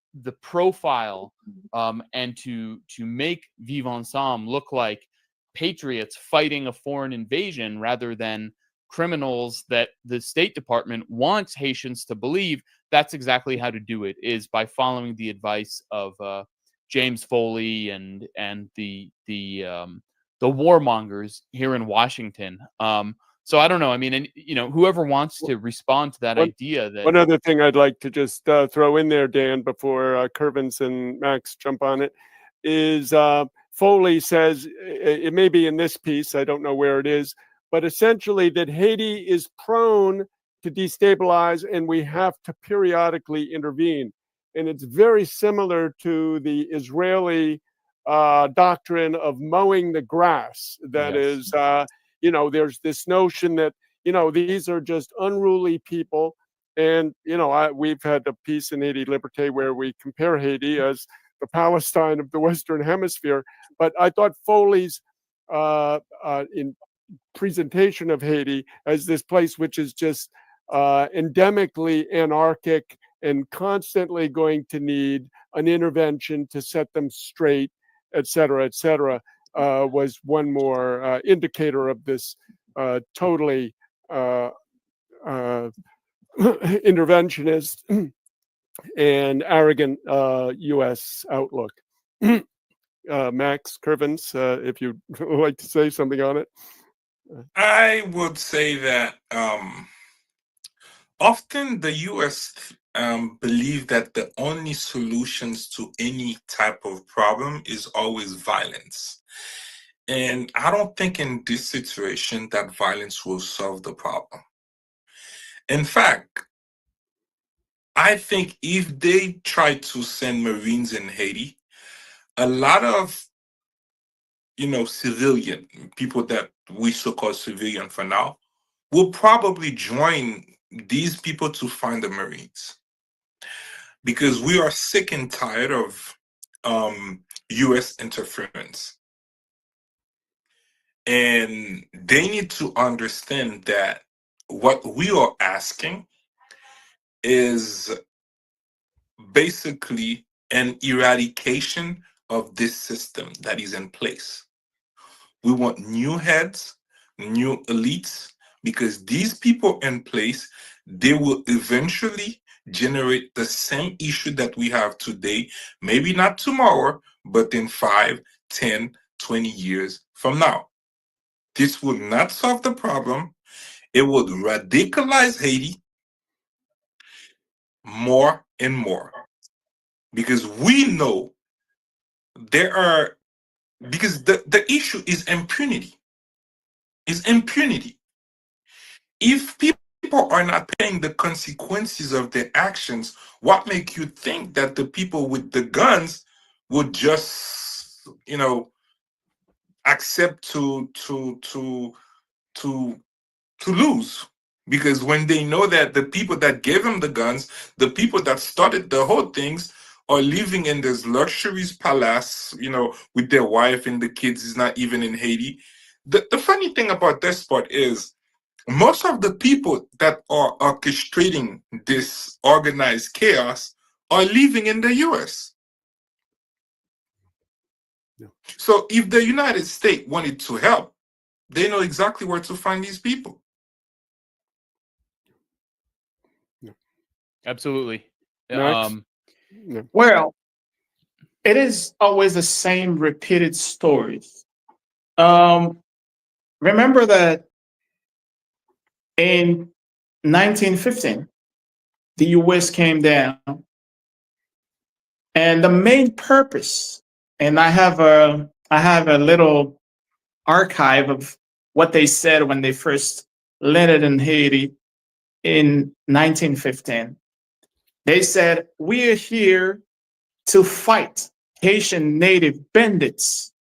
profile and to make Viv Ansanm look like patriots fighting a foreign invasion rather than criminals that the State Department wants Haitians to believe, that's exactly how to do it, is by following the advice of James Foley and the warmongers here in Washington. So I don't know. I mean, and whoever wants to respond to that idea. One other thing I'd like to just throw in there, Dan, before Curvins and Max jump on it, is Foley says, it may be in this piece, I don't know where it is, but essentially that Haiti is prone to destabilize and we have to periodically intervene. And it's very similar to the Israeli doctrine of mowing the grass. That is, there's this notion that, these are just unruly people. And, we've had a piece in Haiti Liberté where we compare Haiti as the Palestine of the Western Hemisphere. But I thought Foley's in presentation of Haiti as this place which is just endemically anarchic and constantly going to need an intervention to set them straight, et cetera, was one more indicator of this totally interventionist and arrogant U.S. outlook. Max Curvins, if you'd like to say something on it. I would say that often the U.S. Believe that the only solutions to any type of problem is always violence. And I don't think in this situation that violence will solve the problem. In fact, I think if they try to send Marines in Haiti, a lot of civilian people that we so-called civilian for now will probably join these people to find the Marines, because we are sick and tired of U.S. interference. And they need to understand that what we are asking is basically an eradication of this system that is in place. We want new heads, new elites, because these people in place, they will eventually generate the same issue that we have today, maybe not tomorrow, but in 5, 10, 20 years from now. This would not solve the problem. It would radicalize Haiti more and more, because we know because the issue is impunity. If people are not paying the consequences of their actions, what makes you think that the people with the guns would just, accept to lose? Because when they know that the people that gave them the guns, the people that started the whole things, are living in this luxurious palace, with their wife and the kids, is not even in Haiti. The funny thing about this part is most of the people that are orchestrating this organized chaos are living in the U.S. Yeah. So if the United States wanted to help, they know exactly where to find these people. Absolutely. Next. Yeah. Well, it is always the same repeated stories. Remember that in 1915, the U.S. came down, and the main purpose, and I have a little archive of what they said when they first landed in Haiti in 1915. They said, "We are here to fight Haitian native bandits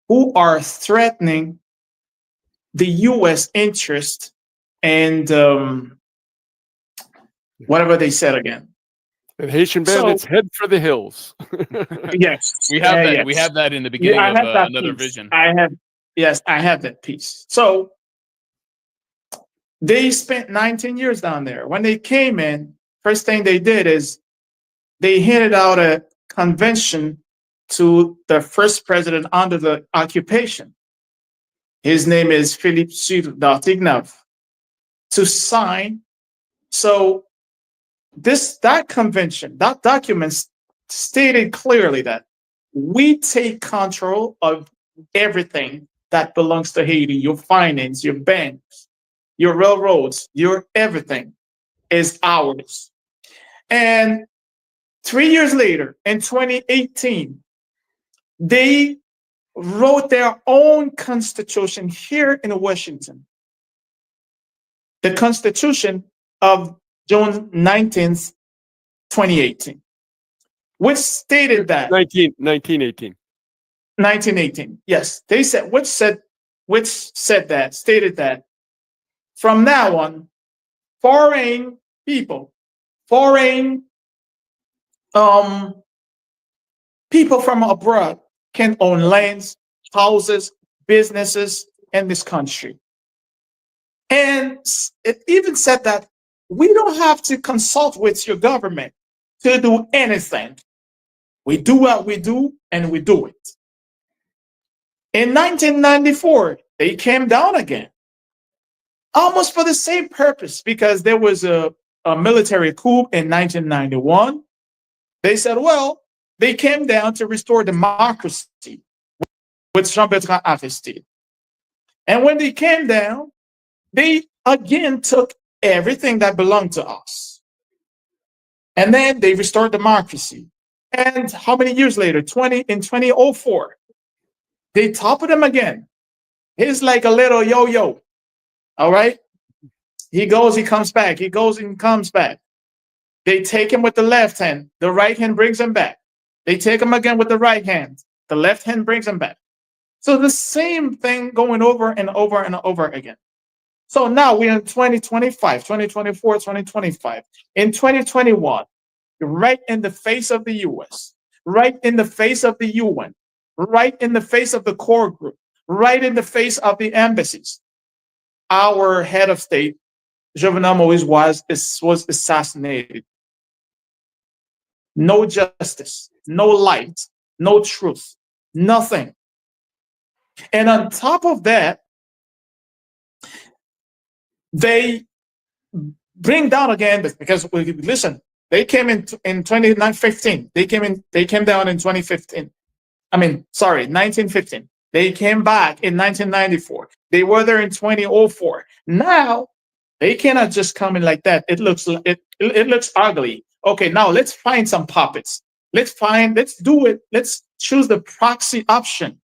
who are threatening the U.S. interest and whatever they said again." And Haitian So bandits head for the hills. yes, We have that. yes. We have that in the Yeah, beginning I of have that Another piece. Vision. I have that piece. So they spent 19 years down there. When they came in, first thing they did is they handed out a convention to the first president under the occupation. His name is Philippe Dartignave, to sign. So that convention, that document stated clearly that we take control of everything that belongs to Haiti, your finance, your banks, your railroads, your everything is ours. And 3 years later, in 2018, they wrote their own constitution here in Washington. The Constitution of June 19th, 2018, which stated that 1918. 1918. Yes, they said stated that from now on, foreign people, foreign people from abroad can own lands, houses, businesses in this country. And it even said that we don't have to consult with your government to do anything. We do what we do, and we do it. In 1994, they came down again, almost for the same purpose, because there was a military coup in 1991. They said, well, they came down to restore democracy with Jean-Bertrand Aristide. And when they came down, they again took everything that belonged to us. And then they restored democracy. And how many years later? In 2004, they toppled him again. He's like a little yo-yo. All right. He goes, he comes back. He goes and comes back. They take him with the left hand. The right hand brings him back. They take him again with the right hand. The left hand brings him back. So the same thing going over and over and over again. So now we're in 2025, 2024, 2025. In 2021, right in the face of the U.S., right in the face of the UN, right in the face of the core group, right in the face of the embassies, our head of state, Jovenel Moïse, was assassinated. No justice, no light, no truth, nothing. And on top of that, they bring down again, because listen, they came in 2015. They came down in 2015. I mean, sorry, 1915. They came back in 1994. They were there in 2004. Now they cannot just come in like that. It looks ugly. Okay, now let's find some puppets. Let's do it. Let's choose the proxy option.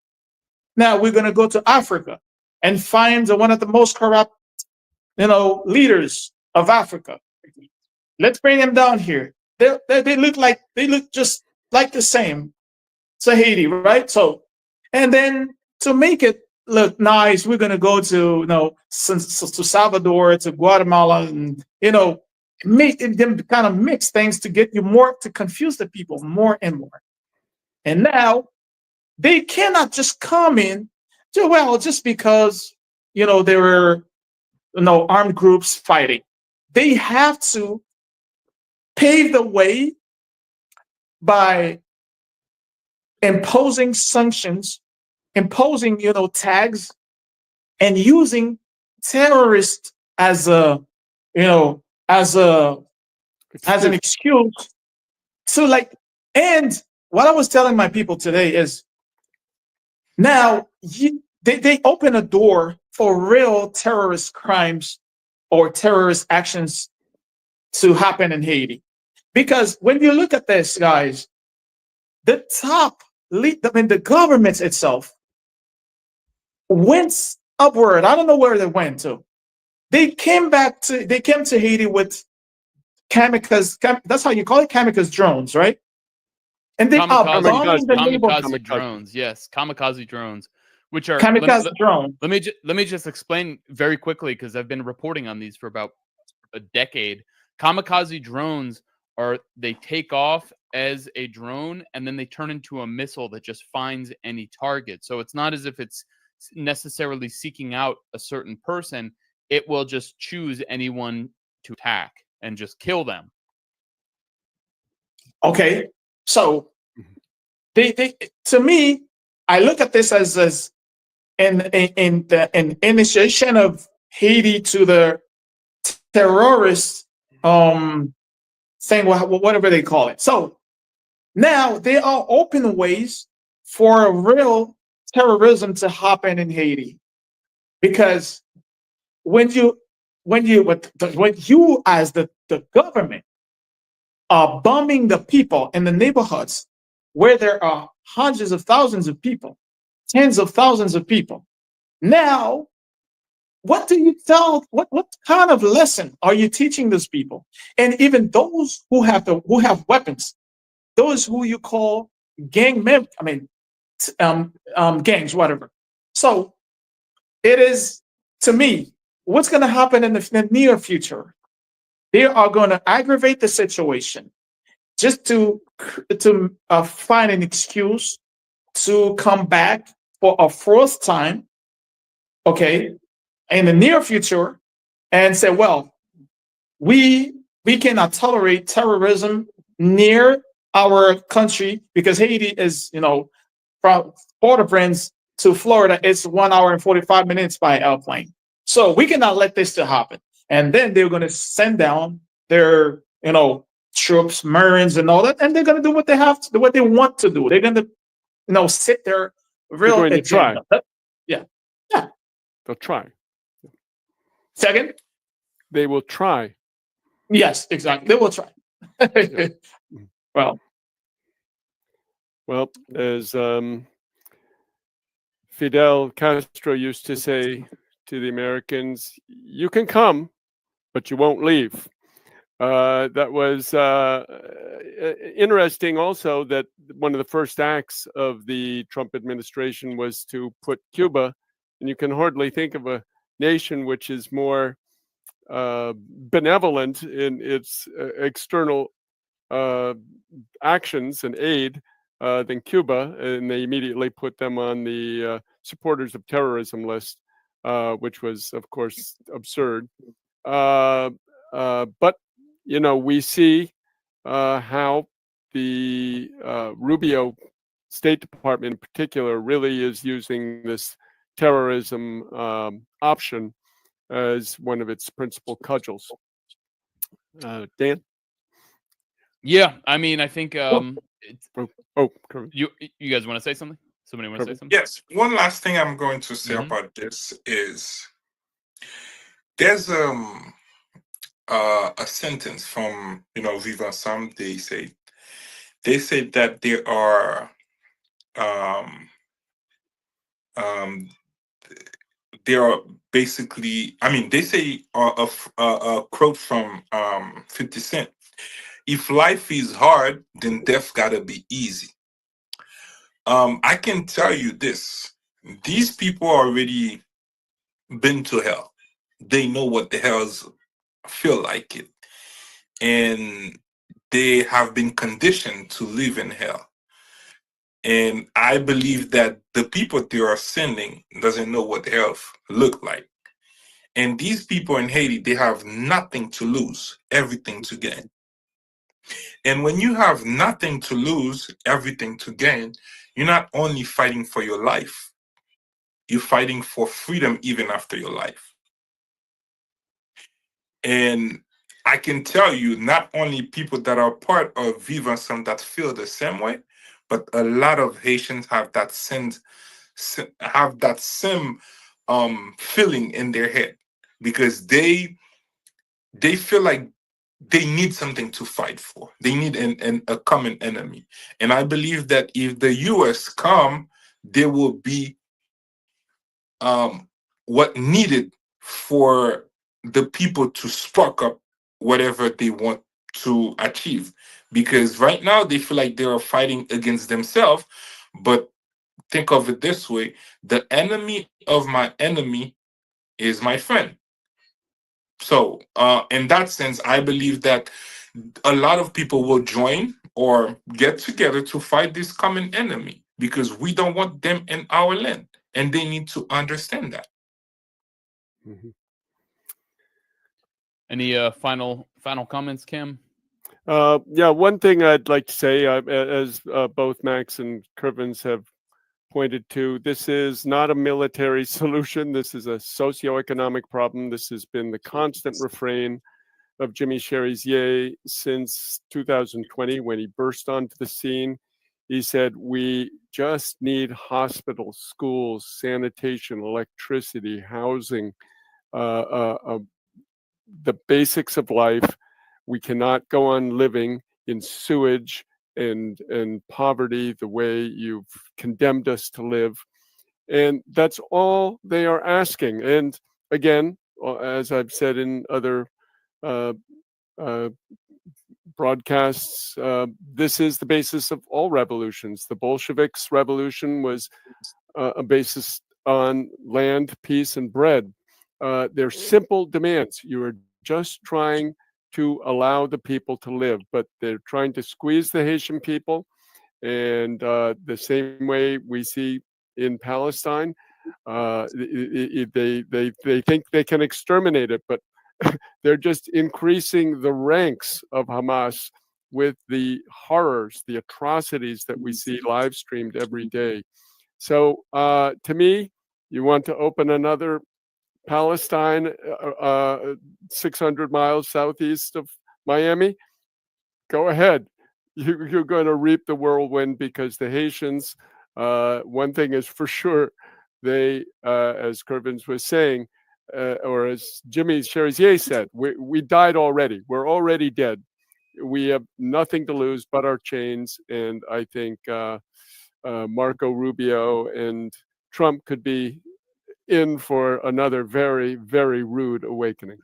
Now we're going to go to Africa and find one of the most corrupt, leaders of Africa. Let's bring them down here. They look just like the same to Haiti, right? So, and then to make it look nice, we're going to go to Salvador, to Guatemala, and make them kind of mix things to get you more, to confuse the people more and more. And now they cannot just come in just because there were armed groups fighting. They have to pave the way by imposing sanctions, imposing tags, and using terrorists as a, you know, as an excuse to like. And what I was telling my people today is now they open a door for real terrorist crimes or terrorist actions to happen in Haiti. Because when you look at this, guys, the top lead, I mean, the government itself went upward. I don't know where they went to. They came to Haiti with kamikaze, that's how you call it, kamikaze drones, right? And they are bombing the neighborhood. Kamikaze drones, yes, kamikaze drones, which are kamikaze drones. Let me just explain very quickly because I've been reporting on these for about a decade. Kamikaze drones they take off as a drone and then they turn into a missile that just finds any target. So it's not as if it's necessarily seeking out a certain person. It will just choose anyone to attack and just kill them. Okay, so they to me, I look at this as an initiation of Haiti to the terrorist thing, whatever they call it. So now they are open ways for real terrorism to happen in Haiti, because when you as the government are bombing the people in the neighborhoods where there are hundreds of thousands of people, tens of thousands of people. Now, what do you tell? What kind of lesson are you teaching those people? And even those who have weapons, those who you call gang members, I mean, gangs, whatever. So it is, to me, what's going to happen in the near future? They are going to aggravate the situation just to find an excuse to come back for a fourth time, okay, in the near future, and say, well, we cannot tolerate terrorism near our country, because Haiti is, from Port-au-Prince to Florida, it's 1 hour and 45 minutes by airplane. So we cannot let this to happen. And then they're going to send down their, troops, Marines, and all that, and they're going to do what they have to do, what they want to do. They're going to, sit there real agenda. Yeah. They'll try. Second? They will try. Yes, exactly. They will try. Well, as Fidel Castro used to say to the Americans, you can come, but you won't leave. That was interesting also, that one of the first acts of the Trump administration was to put Cuba, and you can hardly think of a nation which is more benevolent in its external actions and aid than Cuba, and they immediately put them on the supporters of terrorism list, which was, of course, absurd. But we see how the Rubio State Department in particular really is using this terrorism option as one of its principal cudgels. Dan? Yeah, I mean, I think you guys want to say something? Somebody want to say something? Yes. One last thing I'm going to say about this is there's a sentence from Viv Ansanm. They say that there are basically, they say a quote from 50 Cent: if life is hard, then death gotta be easy. I can tell you this: these people already been to hell. They know what the hells feel like it, and they have been conditioned to live in hell. And I believe that the people they are sending doesn't know what hell look like. And these people in Haiti, they have nothing to lose, everything to gain. And when you have nothing to lose, everything to gain, you're not only fighting for your life, you're fighting for freedom even after your life. And I can tell you, not only people that are part of Viv Ansanm that feel the same way, but a lot of Haitians have that same feeling in their head, because they feel like they need something to fight for. They need a common enemy. And I believe that if the U.S. come, there will be what needed for the people to spark up whatever they want to achieve. Because right now they feel like they are fighting against themselves. But think of it this way: the enemy of my enemy is my friend. So, in that sense, I believe that a lot of people will join or get together to fight this common enemy, because we don't want them in our land, and they need to understand that. Mhm. Any final comments, Kim? Yeah, one thing I'd like to say, as both Max and Kervins have pointed to, this is not a military solution. This is a socioeconomic problem. This has been the constant refrain of Jimmy Cherizier since 2020, when he burst onto the scene. He said, we just need hospitals, schools, sanitation, electricity, housing, the basics of life. We cannot go on living in sewage and poverty the way you've condemned us to live. And that's all they are asking. And again, as I've said in other uh, uh, broadcasts, this is the basis of all revolutions. The Bolsheviks' revolution was a basis on land, peace, and bread. They're simple demands. You are just trying to allow the people to live, but they're trying to squeeze the Haitian people. And the same way we see in Palestine, they think they can exterminate it, but they're just increasing the ranks of Hamas with the horrors, the atrocities that we see live streamed every day. So to me, you want to open another Palestine 600 miles southeast of Miami? Go ahead. You're going to reap the whirlwind, because the Haitians, one thing is for sure, they, as Kervins was saying, or as Jimmy Cherizier said, we died already. We're already dead. We have nothing to lose but our chains. And I think Marco Rubio and Trump could be in for another very, very rude awakening.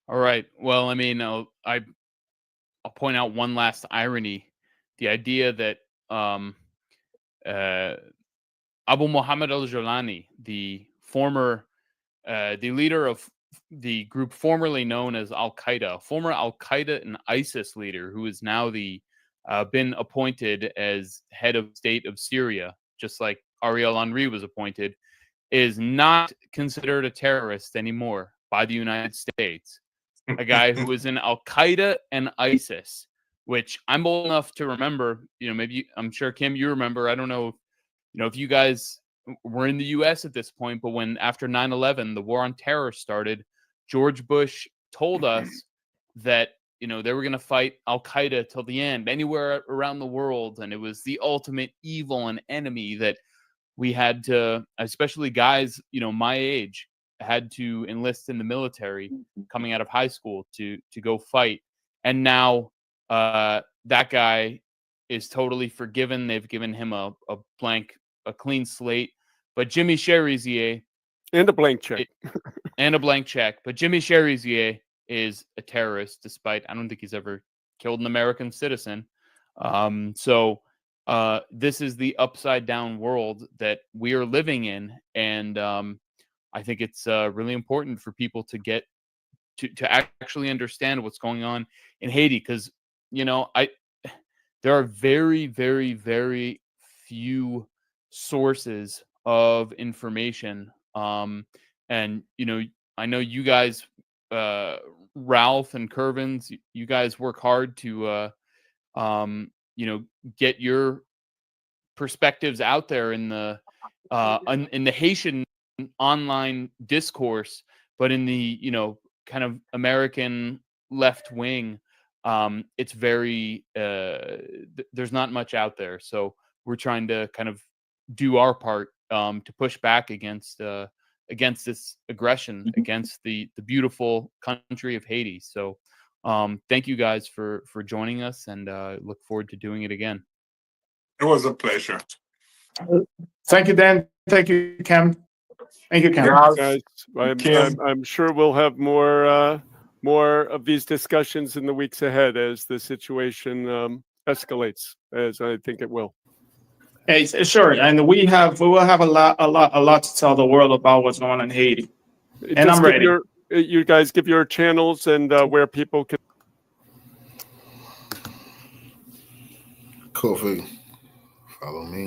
All right. Well, I mean, I'll point out one last irony: the idea that Abu Muhammad al-Jolani, the leader of the group formerly known as Al-Qaeda, former Al-Qaeda and ISIS leader, who is now been appointed as head of state of Syria, just like Ariel Henry was appointed, is not considered a terrorist anymore by the United States. A guy who was in Al-Qaeda and ISIS, which I'm old enough to remember. Maybe I'm sure, Kim, you remember. I don't know, if you guys were in the U.S. at this point, but when after 9/11, the war on terror started, George Bush told us that they were going to fight Al-Qaeda till the end, anywhere around the world, and it was the ultimate evil and enemy that we had to, especially guys my age, had to enlist in the military coming out of high school to go fight. And now that guy is totally forgiven. They've given him a clean slate. But Jimmy Cherizier, and a blank check. But Jimmy Cherizier is a terrorist, despite I don't think he's ever killed an American citizen. So this is the upside down world that we are living in, and I think it's really important for people to get to actually understand what's going on in Haiti, because there are very, very, very few sources of information, and I know you guys, Ralph and Kervins, you guys work hard to get your perspectives out there in the in the Haitian online discourse, but in the kind of American left wing, it's very there's not much out there. So we're trying to kind of do our part to push back against this aggression against the beautiful country of Haiti. So thank you guys for joining us, and look forward to doing it again. It was a pleasure. Thank you, Dan. Thank you, Cam. Thank you, Cam. Guys, Kim. I'm sure we'll have more of these discussions in the weeks ahead as the situation escalates, as I think it will. Hey, sure, and we will have a lot to tell the world about what's going on in Haiti. And I'm ready. You guys give your channels and where people can. Kofi, follow me.